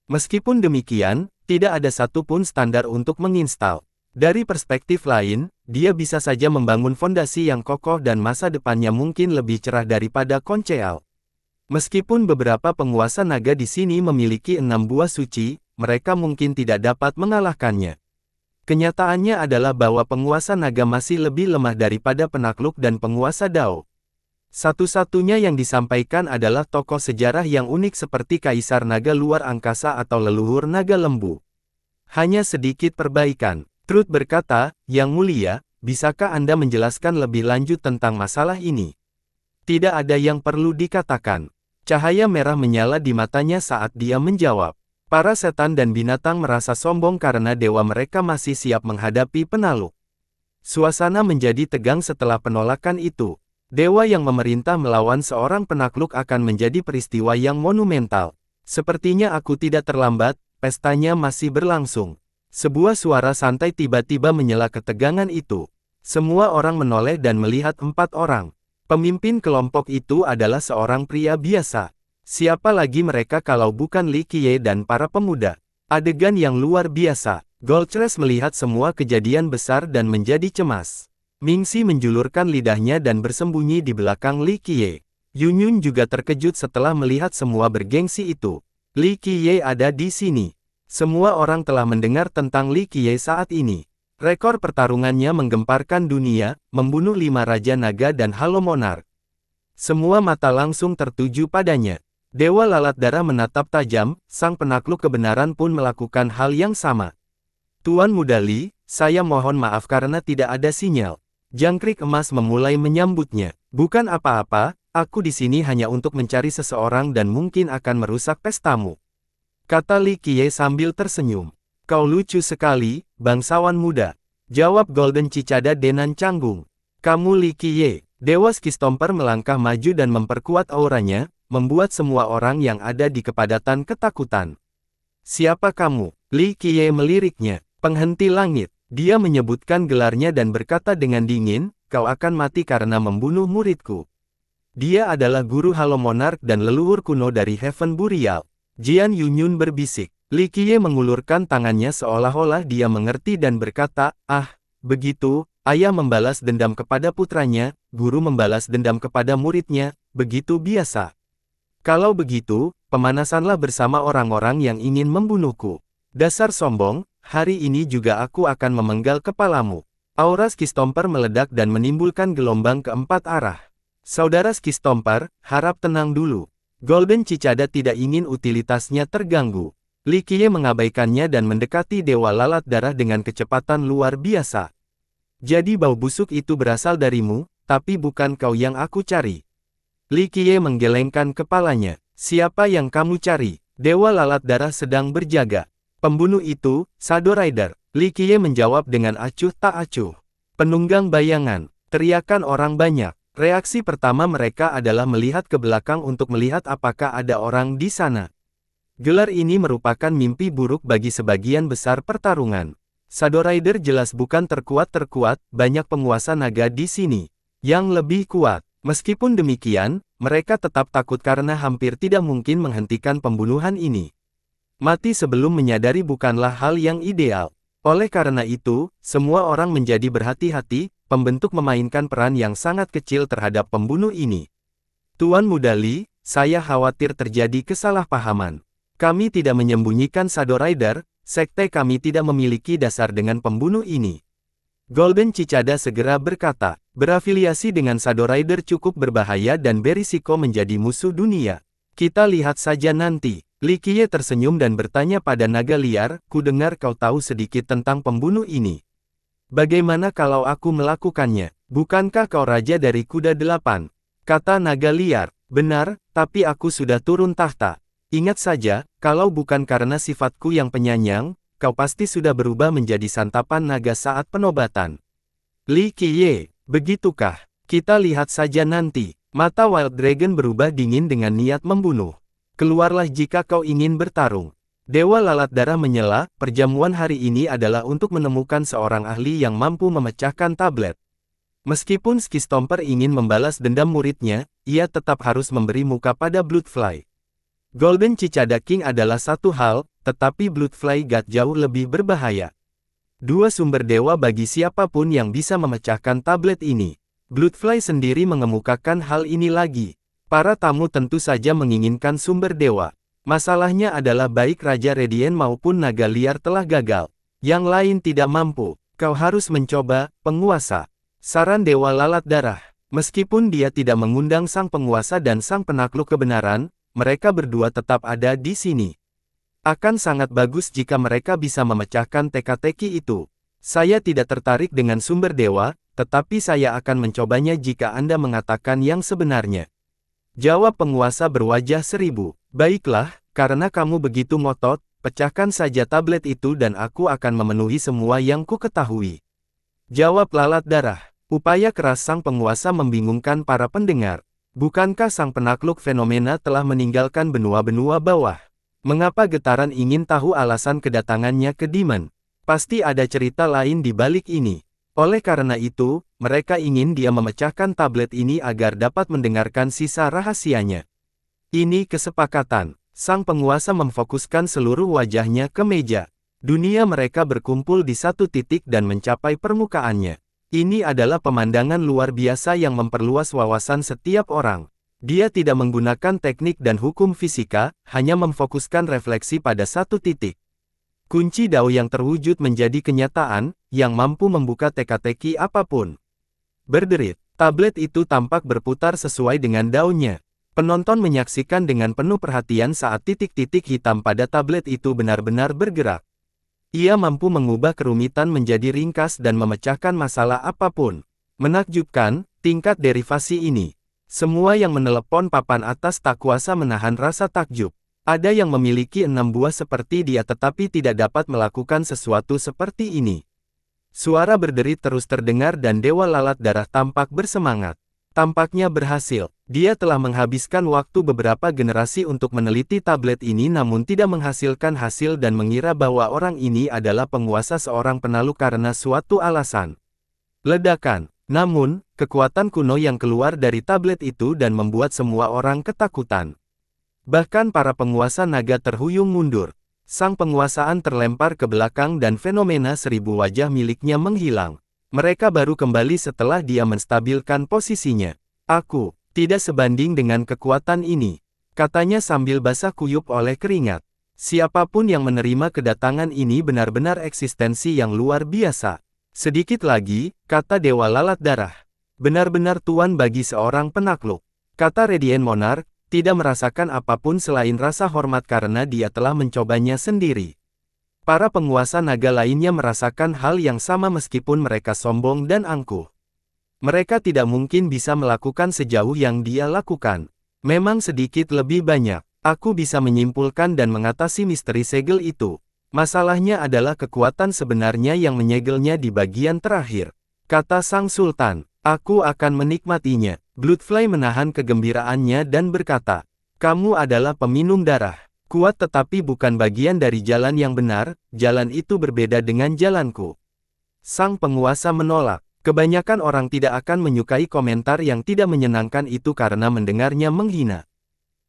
Meskipun demikian, tidak ada satupun standar untuk menginstal. Dari perspektif lain, dia bisa saja membangun fondasi yang kokoh dan masa depannya mungkin lebih cerah daripada Conceal. Meskipun beberapa penguasa naga di sini memiliki 6 buah suci, mereka mungkin tidak dapat mengalahkannya. Kenyataannya adalah bahwa penguasa naga masih lebih lemah daripada penakluk dan penguasa Dao. Satu-satunya yang disampaikan adalah tokoh sejarah yang unik seperti Kaisar Naga Luar Angkasa atau Leluhur Naga Lembu. Hanya sedikit perbaikan. Truth berkata, Yang Mulia, bisakah Anda menjelaskan lebih lanjut tentang masalah ini? Tidak ada yang perlu dikatakan. Cahaya merah menyala di matanya saat dia menjawab. Para setan dan binatang merasa sombong karena dewa mereka masih siap menghadapi penaluk. Suasana menjadi tegang setelah penolakan itu. Dewa yang memerintah melawan seorang penakluk akan menjadi peristiwa yang monumental. Sepertinya aku tidak terlambat, pestanya masih berlangsung. Sebuah suara santai tiba-tiba menyela ketegangan itu. Semua orang menoleh dan melihat 4 orang. Pemimpin kelompok itu adalah seorang pria biasa. Siapa lagi mereka kalau bukan Li Qiye dan para pemuda? Adegan yang luar biasa. Goldcrest melihat semua kejadian besar dan menjadi cemas. Mingxi menjulurkan lidahnya dan bersembunyi di belakang Li Qiye. Yunyun juga terkejut setelah melihat semua bergengsi itu. Li Qiye ada di sini. Semua orang telah mendengar tentang Li Qiye saat ini. Rekor pertarungannya menggemparkan dunia, membunuh 5 Raja Naga dan Halo Monarch. Semua mata langsung tertuju padanya. Dewa Lalat Darah menatap tajam, sang penakluk kebenaran pun melakukan hal yang sama. Tuan Muda Li, saya mohon maaf karena tidak ada sinyal. Jangkrik emas memulai menyambutnya. Bukan apa-apa, aku di sini hanya untuk mencari seseorang dan mungkin akan merusak pestamu. Kata Li Qiye sambil tersenyum. Kau lucu sekali, bangsawan muda. Jawab Golden Cicada dengan canggung. Kamu Li Qiye. Dewa Skistomper melangkah maju dan memperkuat auranya, membuat semua orang yang ada di kepadatan ketakutan. Siapa kamu? Li Qiye meliriknya. Penghenti langit. Dia menyebutkan gelarnya dan berkata dengan dingin, kau akan mati karena membunuh muridku. Dia adalah guru Halo Monark dan leluhur kuno dari Heaven Burial. Jian Yunyun berbisik. Li Qiye mengulurkan tangannya seolah-olah dia mengerti dan berkata, begitu, ayah membalas dendam kepada putranya, guru membalas dendam kepada muridnya, begitu biasa. Kalau begitu, pemanasanlah bersama orang-orang yang ingin membunuhku. Dasar sombong, hari ini juga aku akan memenggal kepalamu. Aura Skistomper meledak dan menimbulkan gelombang keempat arah. Saudara Skistomper, harap tenang dulu. Golden Cicada tidak ingin utilitasnya terganggu. Li Qiye mengabaikannya dan mendekati Dewa Lalat Darah dengan kecepatan luar biasa. Jadi bau busuk itu berasal darimu, tapi bukan kau yang aku cari. Li Qiye menggelengkan kepalanya. Siapa yang kamu cari? Dewa Lalat Darah sedang berjaga. Pembunuh itu, Shadow Rider. Li Qiye menjawab dengan acuh tak acuh. Penunggang bayangan. Teriakan orang banyak. Reaksi pertama mereka adalah melihat ke belakang untuk melihat apakah ada orang di sana. Gelar ini merupakan mimpi buruk bagi sebagian besar pertarungan. Shadow Rider jelas bukan terkuat-terkuat, banyak penguasa naga di sini yang lebih kuat. Meskipun demikian, mereka tetap takut karena hampir tidak mungkin menghentikan pembunuhan ini. Mati sebelum menyadari bukanlah hal yang ideal. Oleh karena itu, semua orang menjadi berhati-hati, pembentuk memainkan peran yang sangat kecil terhadap pembunuh ini. Tuan Muda Li, saya khawatir terjadi kesalahpahaman. Kami tidak menyembunyikan Shadow Rider, sekte kami tidak memiliki dasar dengan pembunuh ini. Golden Cicada segera berkata, berafiliasi dengan Shadow Rider cukup berbahaya dan berisiko menjadi musuh dunia. Kita lihat saja nanti. Li Qiye tersenyum dan bertanya pada naga liar, ku dengar kau tahu sedikit tentang pembunuh ini. Bagaimana kalau aku melakukannya? Bukankah kau raja dari kuda 8? Kata naga liar, benar, tapi aku sudah turun tahta. Ingat saja, kalau bukan karena sifatku yang penyayang, kau pasti sudah berubah menjadi santapan naga saat penobatan. Li Qiye, begitukah? Kita lihat saja nanti. Mata Wild Dragon berubah dingin dengan niat membunuh. Keluarlah jika kau ingin bertarung. Dewa Lalat Darah menyela, perjamuan hari ini adalah untuk menemukan seorang ahli yang mampu memecahkan tablet. Meskipun Skistomper ingin membalas dendam muridnya, ia tetap harus memberi muka pada Bloodfly. Golden Cicada King adalah satu hal, tetapi Bloodfly God jauh lebih berbahaya. Dua sumber dewa bagi siapapun yang bisa memecahkan tablet ini. Bloodfly sendiri mengemukakan hal ini lagi. Para tamu tentu saja menginginkan sumber dewa. Masalahnya adalah baik Raja Radiant maupun naga liar telah gagal. Yang lain tidak mampu. Kau harus mencoba, penguasa. Saran Dewa Lalat Darah. Meskipun dia tidak mengundang sang penguasa dan sang penakluk kebenaran, mereka berdua tetap ada di sini. Akan sangat bagus jika mereka bisa memecahkan teka-teki itu. Saya tidak tertarik dengan sumber dewa, tetapi saya akan mencobanya jika Anda mengatakan yang sebenarnya. Jawab penguasa berwajah seribu. Baiklah, karena kamu begitu ngotot, pecahkan saja tablet itu dan aku akan memenuhi semua yang ku ketahui. Jawab Lalat Darah. Upaya keras sang penguasa membingungkan para pendengar. Bukankah sang penakluk fenomena telah meninggalkan benua-benua bawah? Mengapa getaran ingin tahu alasan kedatangannya ke Demon? Pasti ada cerita lain di balik ini. Oleh karena itu, mereka ingin dia memecahkan tablet ini agar dapat mendengarkan sisa rahasianya. Ini kesepakatan. Sang penguasa memfokuskan seluruh wajahnya ke meja. Dunia mereka berkumpul di satu titik dan mencapai permukaannya. Ini adalah pemandangan luar biasa yang memperluas wawasan setiap orang. Dia tidak menggunakan teknik dan hukum fisika, hanya memfokuskan refleksi pada satu titik. Kunci Dao yang terwujud menjadi kenyataan, yang mampu membuka teka-teki apapun. Berderit, tablet itu tampak berputar sesuai dengan daunnya. Penonton menyaksikan dengan penuh perhatian saat titik-titik hitam pada tablet itu benar-benar bergerak. Ia mampu mengubah kerumitan menjadi ringkas dan memecahkan masalah apapun. Menakjubkan, tingkat derivasi ini. Semua yang menelepon papan atas tak kuasa menahan rasa takjub. Ada yang memiliki 6 buah seperti dia tetapi tidak dapat melakukan sesuatu seperti ini. Suara berderit terus terdengar dan Dewa Lalat Darah tampak bersemangat. Tampaknya berhasil. Dia telah menghabiskan waktu beberapa generasi untuk meneliti tablet ini namun tidak menghasilkan hasil dan mengira bahwa orang ini adalah penguasa seorang penakluk karena suatu alasan. Ledakan. Namun, kekuatan kuno yang keluar dari tablet itu dan membuat semua orang ketakutan. Bahkan para penguasa naga terhuyung mundur. Sang penguasaan terlempar ke belakang dan fenomena seribu wajah miliknya menghilang. Mereka baru kembali setelah dia menstabilkan posisinya. Aku tidak sebanding dengan kekuatan ini, katanya sambil basah kuyup oleh keringat. Siapapun yang menerima kedatangan ini benar-benar eksistensi yang luar biasa. Sedikit lagi, kata Dewa Lalat Darah. Benar-benar tuan bagi seorang penakluk. Kata Radiant Monarch, tidak merasakan apapun selain rasa hormat karena dia telah mencobanya sendiri. Para penguasa naga lainnya merasakan hal yang sama meskipun mereka sombong dan angkuh. Mereka tidak mungkin bisa melakukan sejauh yang dia lakukan. Memang sedikit lebih banyak. Aku bisa menyimpulkan dan mengatasi misteri segel itu. Masalahnya adalah kekuatan sebenarnya yang menyegelnya di bagian terakhir. Kata Sang Sultan, aku akan menikmatinya. Bloodfly menahan kegembiraannya dan berkata, kamu adalah peminum darah. Kuat tetapi bukan bagian dari jalan yang benar, jalan itu berbeda dengan jalanku. Sang penguasa menolak. Kebanyakan orang tidak akan menyukai komentar yang tidak menyenangkan itu karena mendengarnya menghina.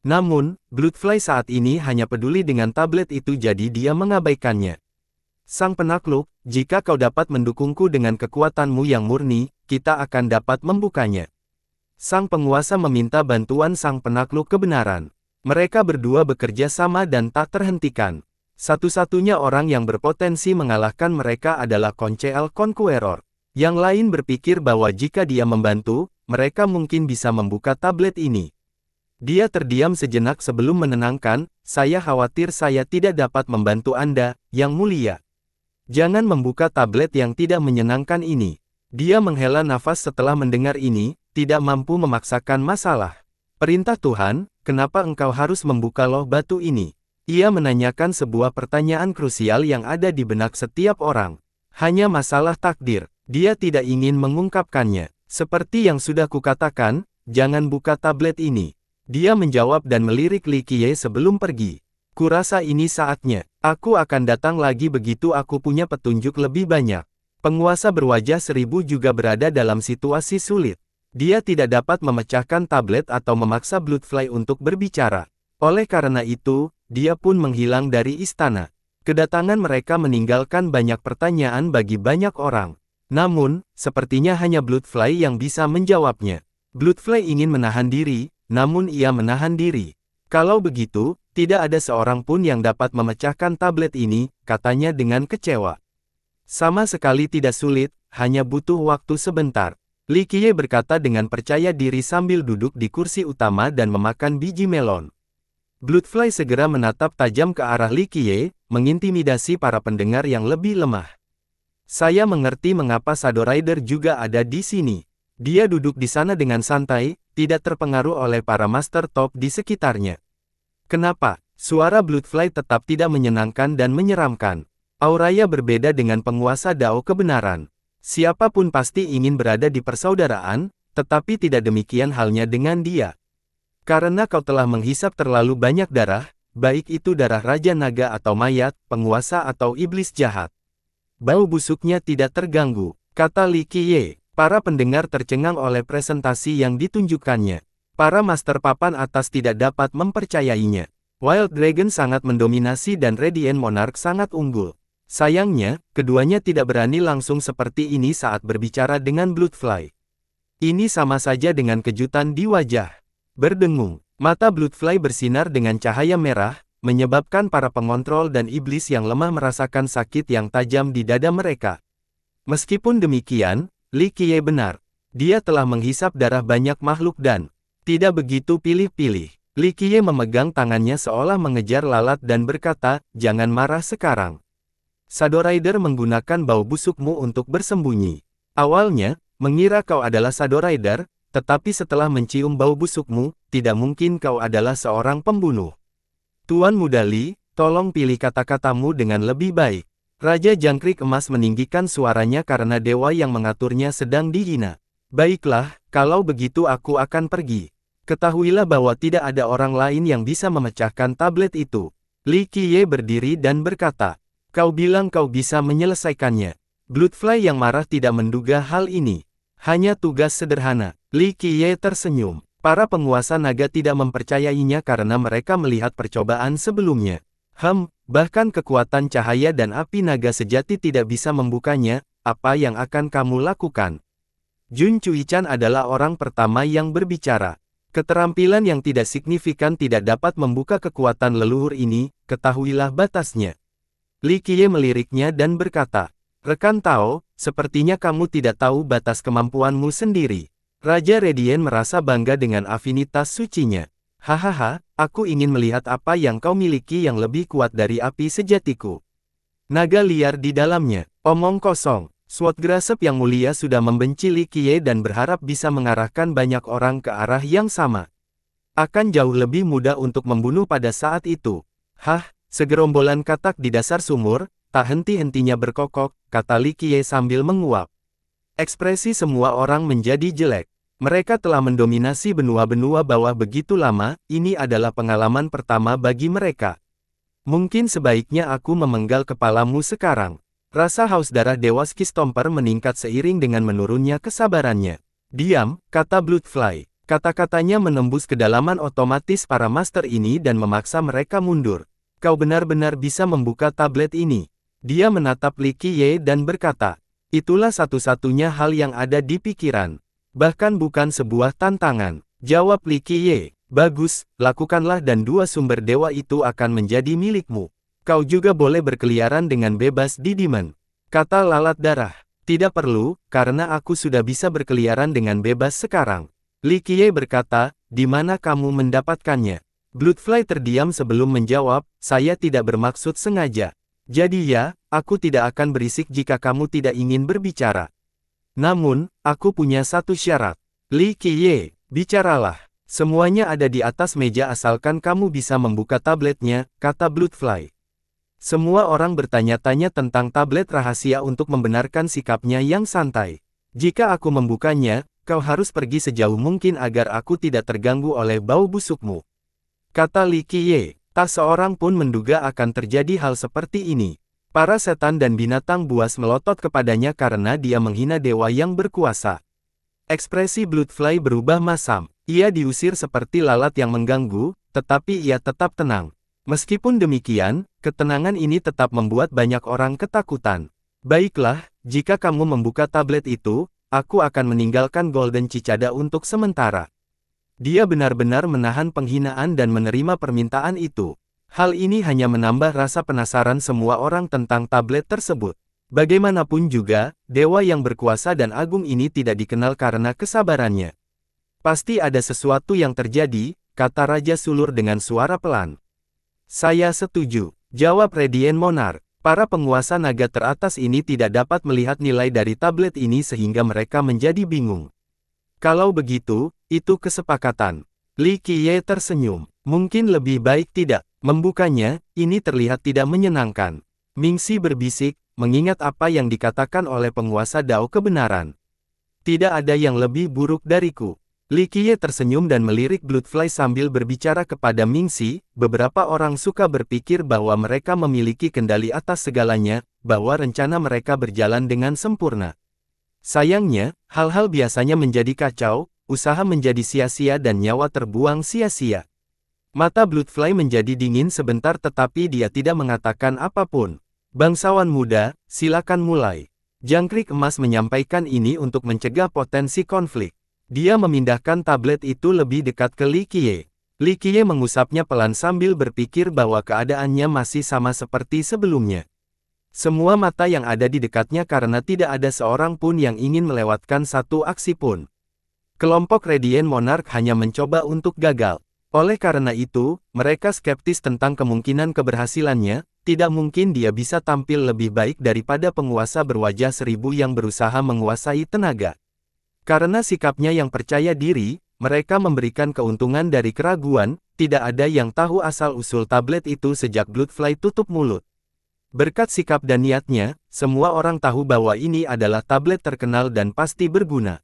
Namun, Bloodfly saat ini hanya peduli dengan tablet itu jadi dia mengabaikannya. Sang penakluk, jika kau dapat mendukungku dengan kekuatanmu yang murni, kita akan dapat membukanya. Sang penguasa meminta bantuan sang penakluk kebenaran. Mereka berdua bekerja sama dan tak terhentikan. Satu-satunya orang yang berpotensi mengalahkan mereka adalah Conceal Conqueror. Yang lain berpikir bahwa jika dia membantu, mereka mungkin bisa membuka tablet ini. Dia terdiam sejenak sebelum menenangkan, saya khawatir saya tidak dapat membantu Anda, Yang Mulia. Jangan membuka tablet yang tidak menyenangkan ini. Dia menghela nafas setelah mendengar ini, tidak mampu memaksakan masalah. Perintah Tuhan, kenapa engkau harus membuka loh batu ini? Ia menanyakan sebuah pertanyaan krusial yang ada di benak setiap orang. Hanya masalah takdir. Dia tidak ingin mengungkapkannya. Seperti yang sudah kukatakan, jangan buka tablet ini. Dia menjawab dan melirik Li Qiye sebelum pergi. Kurasa ini saatnya. Aku akan datang lagi begitu aku punya petunjuk lebih banyak. Penguasa berwajah seribu juga berada dalam situasi sulit. Dia tidak dapat memecahkan tablet atau memaksa Bloodfly untuk berbicara. Oleh karena itu, dia pun menghilang dari istana. Kedatangan mereka meninggalkan banyak pertanyaan bagi banyak orang. Namun, sepertinya hanya Bloodfly yang bisa menjawabnya. Bloodfly ingin menahan diri, namun ia menahan diri. Kalau begitu, tidak ada seorang pun yang dapat memecahkan tablet ini, katanya dengan kecewa. Sama sekali tidak sulit, hanya butuh waktu sebentar. Li Qiye berkata dengan percaya diri sambil duduk di kursi utama dan memakan biji melon. Bloodfly segera menatap tajam ke arah Li Qiye, mengintimidasi para pendengar yang lebih lemah. Saya mengerti mengapa Shadow Rider juga ada di sini. Dia duduk di sana dengan santai, tidak terpengaruh oleh para master top di sekitarnya. Kenapa? Suara Bloodfly tetap tidak menyenangkan dan menyeramkan. Auranya berbeda dengan penguasa Dao kebenaran. Siapapun pasti ingin berada di persaudaraan, tetapi tidak demikian halnya dengan dia. Karena kau telah menghisap terlalu banyak darah, baik itu darah Raja Naga atau mayat, penguasa atau iblis jahat. Bau busuknya tidak terganggu, kata Li Qiye. Para pendengar tercengang oleh presentasi yang ditunjukkannya. Para master papan atas tidak dapat mempercayainya. Wild Dragon sangat mendominasi dan Radiant Monarch sangat unggul. Sayangnya, keduanya tidak berani langsung seperti ini saat berbicara dengan Bloodfly. Ini sama saja dengan kejutan di wajah. Berdengung, mata Bloodfly bersinar dengan cahaya merah, menyebabkan para pengontrol dan iblis yang lemah merasakan sakit yang tajam di dada mereka. Meskipun demikian, Li Qiye benar. Dia telah menghisap darah banyak makhluk dan tidak begitu pilih-pilih. Li Qiye memegang tangannya seolah mengejar lalat dan berkata, jangan marah sekarang. Shadow Rider menggunakan bau busukmu untuk bersembunyi. Awalnya, mengira kau adalah Shadow Rider, tetapi setelah mencium bau busukmu, tidak mungkin kau adalah seorang pembunuh. Tuan Muda Li, tolong pilih kata-katamu dengan lebih baik. Raja Jangkrik Emas meninggikan suaranya karena dewa yang mengaturnya sedang dihina. Baiklah, kalau begitu aku akan pergi. Ketahuilah bahwa tidak ada orang lain yang bisa memecahkan tablet itu. Li Qiye berdiri dan berkata, kau bilang kau bisa menyelesaikannya. Bloodfly yang marah tidak menduga hal ini. Hanya tugas sederhana. Li Qiye tersenyum. Para penguasa naga tidak mempercayainya karena mereka melihat percobaan sebelumnya. Bahkan kekuatan cahaya dan api naga sejati tidak bisa membukanya. Apa yang akan kamu lakukan? Jun Chuichan adalah orang pertama yang berbicara. Keterampilan yang tidak signifikan tidak dapat membuka kekuatan leluhur ini, ketahuilah batasnya. Li Qiye meliriknya dan berkata, rekan Tao, sepertinya kamu tidak tahu batas kemampuanmu sendiri. Raja Radiant merasa bangga dengan afinitas sucinya. Hahaha, aku ingin melihat apa yang kau miliki yang lebih kuat dari api sejatiku. Naga liar di dalamnya, omong kosong. Sword Grasp yang mulia sudah membenci Li Qiye dan berharap bisa mengarahkan banyak orang ke arah yang sama. Akan jauh lebih mudah untuk membunuh pada saat itu. Segerombolan katak di dasar sumur, tak henti-hentinya berkokok, kata Li Qiye sambil menguap. Ekspresi semua orang menjadi jelek. Mereka telah mendominasi benua-benua bawah begitu lama, ini adalah pengalaman pertama bagi mereka. Mungkin sebaiknya aku memenggal kepalamu sekarang. Rasa haus darah Dewa Skistomper meningkat seiring dengan menurunnya kesabarannya. Diam, kata Bloodfly. Kata-katanya menembus kedalaman otomatis para master ini dan memaksa mereka mundur. Kau benar-benar bisa membuka tablet ini. Dia menatap Li Qiye dan berkata, itulah satu-satunya hal yang ada di pikiran. Bahkan bukan sebuah tantangan. Jawab Li Qiye. Bagus, lakukanlah dan dua sumber dewa itu akan menjadi milikmu. Kau juga boleh berkeliaran dengan bebas di Demon. Kata lalat darah. Tidak perlu, karena aku sudah bisa berkeliaran dengan bebas sekarang. Li Qiye berkata, di mana kamu mendapatkannya? Bloodfly terdiam sebelum menjawab, saya tidak bermaksud sengaja. Jadi ya, aku tidak akan berisik jika kamu tidak ingin berbicara. Namun, aku punya satu syarat. Li Qiye, bicaralah. Semuanya ada di atas meja asalkan kamu bisa membuka tabletnya, kata Bloodfly. Semua orang bertanya-tanya tentang tablet rahasia untuk membenarkan sikapnya yang santai. Jika aku membukanya, kau harus pergi sejauh mungkin agar aku tidak terganggu oleh bau busukmu. Kata Li Qiye, tak seorang pun menduga akan terjadi hal seperti ini. Para setan dan binatang buas melotot kepadanya karena dia menghina dewa yang berkuasa. Ekspresi Bloodfly berubah masam. Ia diusir seperti lalat yang mengganggu, tetapi ia tetap tenang. Meskipun demikian, ketenangan ini tetap membuat banyak orang ketakutan. Baiklah, jika kamu membuka tablet itu, aku akan meninggalkan Golden Cicada untuk sementara. Dia benar-benar menahan penghinaan dan menerima permintaan itu. Hal ini hanya menambah rasa penasaran semua orang tentang tablet tersebut. Bagaimanapun juga, dewa yang berkuasa dan agung ini tidak dikenal karena kesabarannya. Pasti ada sesuatu yang terjadi, kata Raja Sulur dengan suara pelan. Saya setuju, jawab Radiant Monarch. Para penguasa naga teratas ini tidak dapat melihat nilai dari tablet ini sehingga mereka menjadi bingung. Kalau begitu, itu kesepakatan. Li Qiye tersenyum. Mungkin lebih baik tidak membukanya, ini terlihat tidak menyenangkan. Mingxi berbisik, mengingat apa yang dikatakan oleh penguasa Dao kebenaran. Tidak ada yang lebih buruk dariku. Li Qiye tersenyum dan melirik Bloodfly sambil berbicara kepada Mingxi. Beberapa orang suka berpikir bahwa mereka memiliki kendali atas segalanya, bahwa rencana mereka berjalan dengan sempurna. Sayangnya, hal-hal biasanya menjadi kacau, usaha menjadi sia-sia dan nyawa terbuang sia-sia. Mata Bloodfly menjadi dingin sebentar tetapi dia tidak mengatakan apapun. Bangsawan muda, silakan mulai. Jangkrik emas menyampaikan ini untuk mencegah potensi konflik. Dia memindahkan tablet itu lebih dekat ke Li Qiye. Li Qiye mengusapnya pelan sambil berpikir bahwa keadaannya masih sama seperti sebelumnya. Semua mata yang ada di dekatnya karena tidak ada seorang pun yang ingin melewatkan satu aksi pun. Kelompok Radiant Monarch hanya mencoba untuk gagal. Oleh karena itu, mereka skeptis tentang kemungkinan keberhasilannya. Tidak mungkin dia bisa tampil lebih baik daripada penguasa berwajah 1000 yang berusaha menguasai tenaga. Karena sikapnya yang percaya diri, mereka memberikan keuntungan dari keraguan. Tidak ada yang tahu asal-usul tablet itu sejak Bloodfly tutup mulut. Berkat sikap dan niatnya, semua orang tahu bahwa ini adalah tablet terkenal dan pasti berguna.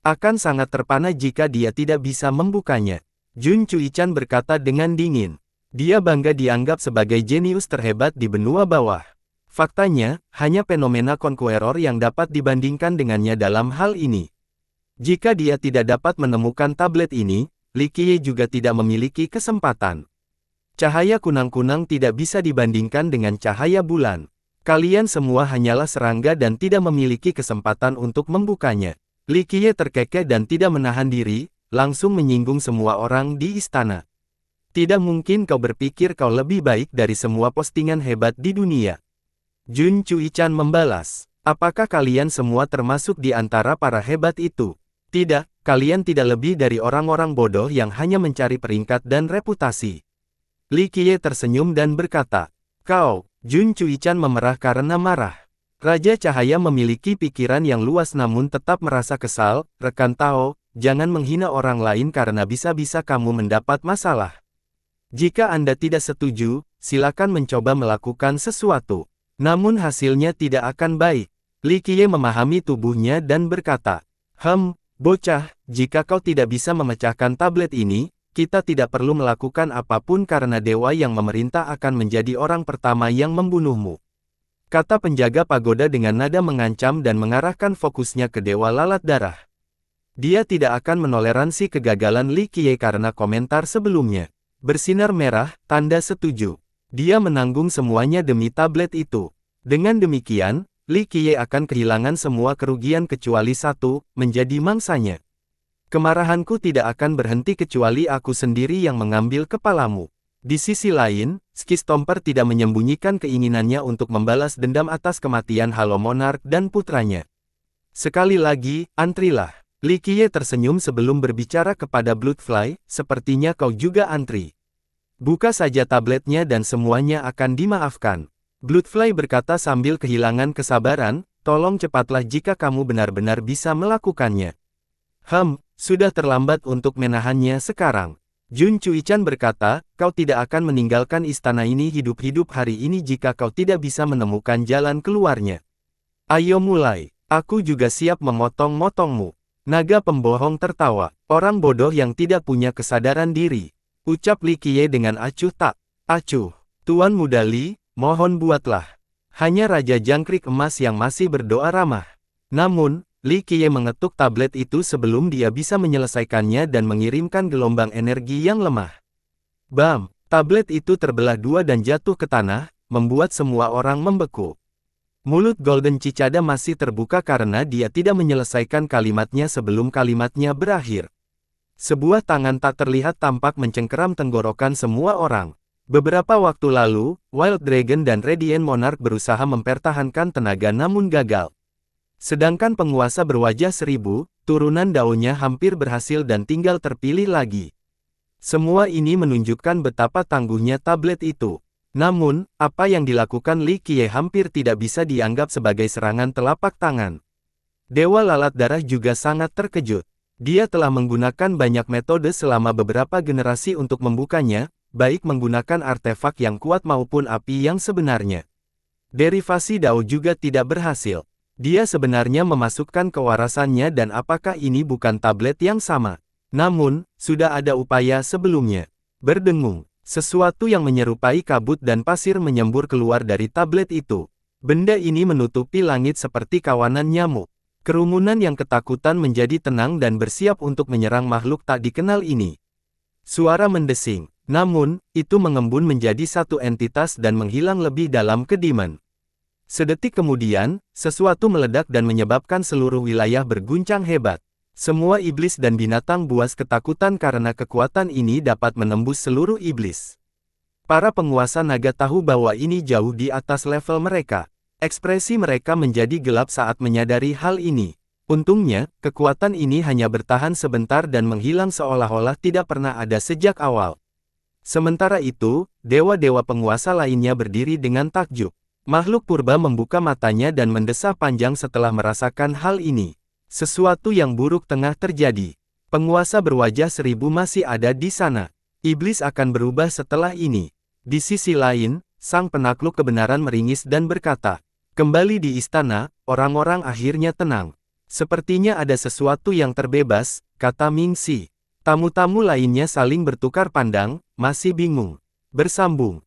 Akan sangat terpana jika dia tidak bisa membukanya. Jun Chuichan berkata dengan dingin. Dia bangga dianggap sebagai jenius terhebat di benua bawah. Faktanya, hanya fenomena Conqueror yang dapat dibandingkan dengannya dalam hal ini. Jika dia tidak dapat menemukan tablet ini, Li Qiye juga tidak memiliki kesempatan. Cahaya kunang-kunang tidak bisa dibandingkan dengan cahaya bulan. Kalian semua hanyalah serangga dan tidak memiliki kesempatan untuk membukanya. Li Qiye terkekeh dan tidak menahan diri, langsung menyinggung semua orang di istana. Tidak mungkin kau berpikir kau lebih baik dari semua postingan hebat di dunia. Jun Chuichan membalas. Apakah kalian semua termasuk di antara para hebat itu? Tidak, kalian tidak lebih dari orang-orang bodoh yang hanya mencari peringkat dan reputasi. Li Qiye tersenyum dan berkata, kau, Jun Chuichan memerah karena marah. Raja Cahaya memiliki pikiran yang luas namun tetap merasa kesal. Rekan Tao, jangan menghina orang lain karena bisa-bisa kamu mendapat masalah. Jika Anda tidak setuju, silakan mencoba melakukan sesuatu. Namun hasilnya tidak akan baik. Li Qiye memahami tubuhnya dan berkata, bocah, jika kau tidak bisa memecahkan tablet ini, kita tidak perlu melakukan apapun karena dewa yang memerintah akan menjadi orang pertama yang membunuhmu. Kata penjaga pagoda dengan nada mengancam dan mengarahkan fokusnya ke dewa lalat darah. Dia tidak akan menoleransi kegagalan Li Qiye karena komentar sebelumnya. Bersinar merah, tanda setuju. Dia menanggung semuanya demi tablet itu. Dengan demikian, Li Qiye akan kehilangan semua kerugian kecuali satu, menjadi mangsanya. Kemarahanku tidak akan berhenti kecuali aku sendiri yang mengambil kepalamu. Di sisi lain, Skistomper tidak menyembunyikan keinginannya untuk membalas dendam atas kematian Halo Monarch dan putranya. Sekali lagi, antrilah. Li Qiye tersenyum sebelum berbicara kepada Bloodfly, sepertinya kau juga antri. Buka saja tabletnya dan semuanya akan dimaafkan. Bloodfly berkata sambil kehilangan kesabaran, tolong cepatlah jika kamu benar-benar bisa melakukannya. Sudah terlambat untuk menahannya sekarang. Jun Chuichan berkata, kau tidak akan meninggalkan istana ini hidup-hidup hari ini jika kau tidak bisa menemukan jalan keluarnya. Ayo mulai, aku juga siap memotong-motongmu. Naga pembohong tertawa, orang bodoh yang tidak punya kesadaran diri. Ucap Li Qiye dengan acuh tak. Acuh, Tuan Muda Li, mohon buatlah. Hanya Raja Jangkrik Emas yang masih berdoa ramah. Namun, Li Qiye mengetuk tablet itu sebelum dia bisa menyelesaikannya dan mengirimkan gelombang energi yang lemah. Bam! Tablet itu terbelah dua dan jatuh ke tanah, membuat semua orang membeku. Mulut Golden Cicada masih terbuka karena dia tidak menyelesaikan kalimatnya sebelum kalimatnya berakhir. Sebuah tangan tak terlihat tampak mencengkeram tenggorokan semua orang. Beberapa waktu lalu, Wild Dragon dan Radiant Monarch berusaha mempertahankan tenaga namun gagal. Sedangkan penguasa berwajah 1000, turunan daunnya hampir berhasil dan tinggal terpilih lagi. Semua ini menunjukkan betapa tangguhnya tablet itu. Namun, apa yang dilakukan Li Qiye hampir tidak bisa dianggap sebagai serangan telapak tangan. Dewa Lalat Darah juga sangat terkejut. Dia telah menggunakan banyak metode selama beberapa generasi untuk membukanya, baik menggunakan artefak yang kuat maupun api yang sebenarnya. Derivasi Dao juga tidak berhasil. Dia sebenarnya memasukkan kewarasannya dan apakah ini bukan tablet yang sama? Namun, sudah ada upaya sebelumnya. Berdengung, sesuatu yang menyerupai kabut dan pasir menyembur keluar dari tablet itu. Benda ini menutupi langit seperti kawanan nyamuk. Kerumunan yang ketakutan menjadi tenang dan bersiap untuk menyerang makhluk tak dikenal ini. Suara mendesing, namun, itu mengembun menjadi satu entitas dan menghilang lebih dalam ke Demon. Sedetik kemudian, sesuatu meledak dan menyebabkan seluruh wilayah berguncang hebat. Semua iblis dan binatang buas ketakutan karena kekuatan ini dapat menembus seluruh iblis. Para penguasa naga tahu bahwa ini jauh di atas level mereka. Ekspresi mereka menjadi gelap saat menyadari hal ini. Untungnya, kekuatan ini hanya bertahan sebentar dan menghilang seolah-olah tidak pernah ada sejak awal. Sementara itu, dewa-dewa penguasa lainnya berdiri dengan takjub. Makhluk purba membuka matanya dan mendesah panjang setelah merasakan hal ini. Sesuatu yang buruk tengah terjadi. Penguasa berwajah 1000 masih ada di sana. Iblis akan berubah setelah ini. Di sisi lain, sang penakluk kebenaran meringis dan berkata, kembali di istana, orang-orang akhirnya tenang. Sepertinya ada sesuatu yang terbebas, kata Ming Si. Tamu-tamu lainnya saling bertukar pandang, masih bingung. Bersambung.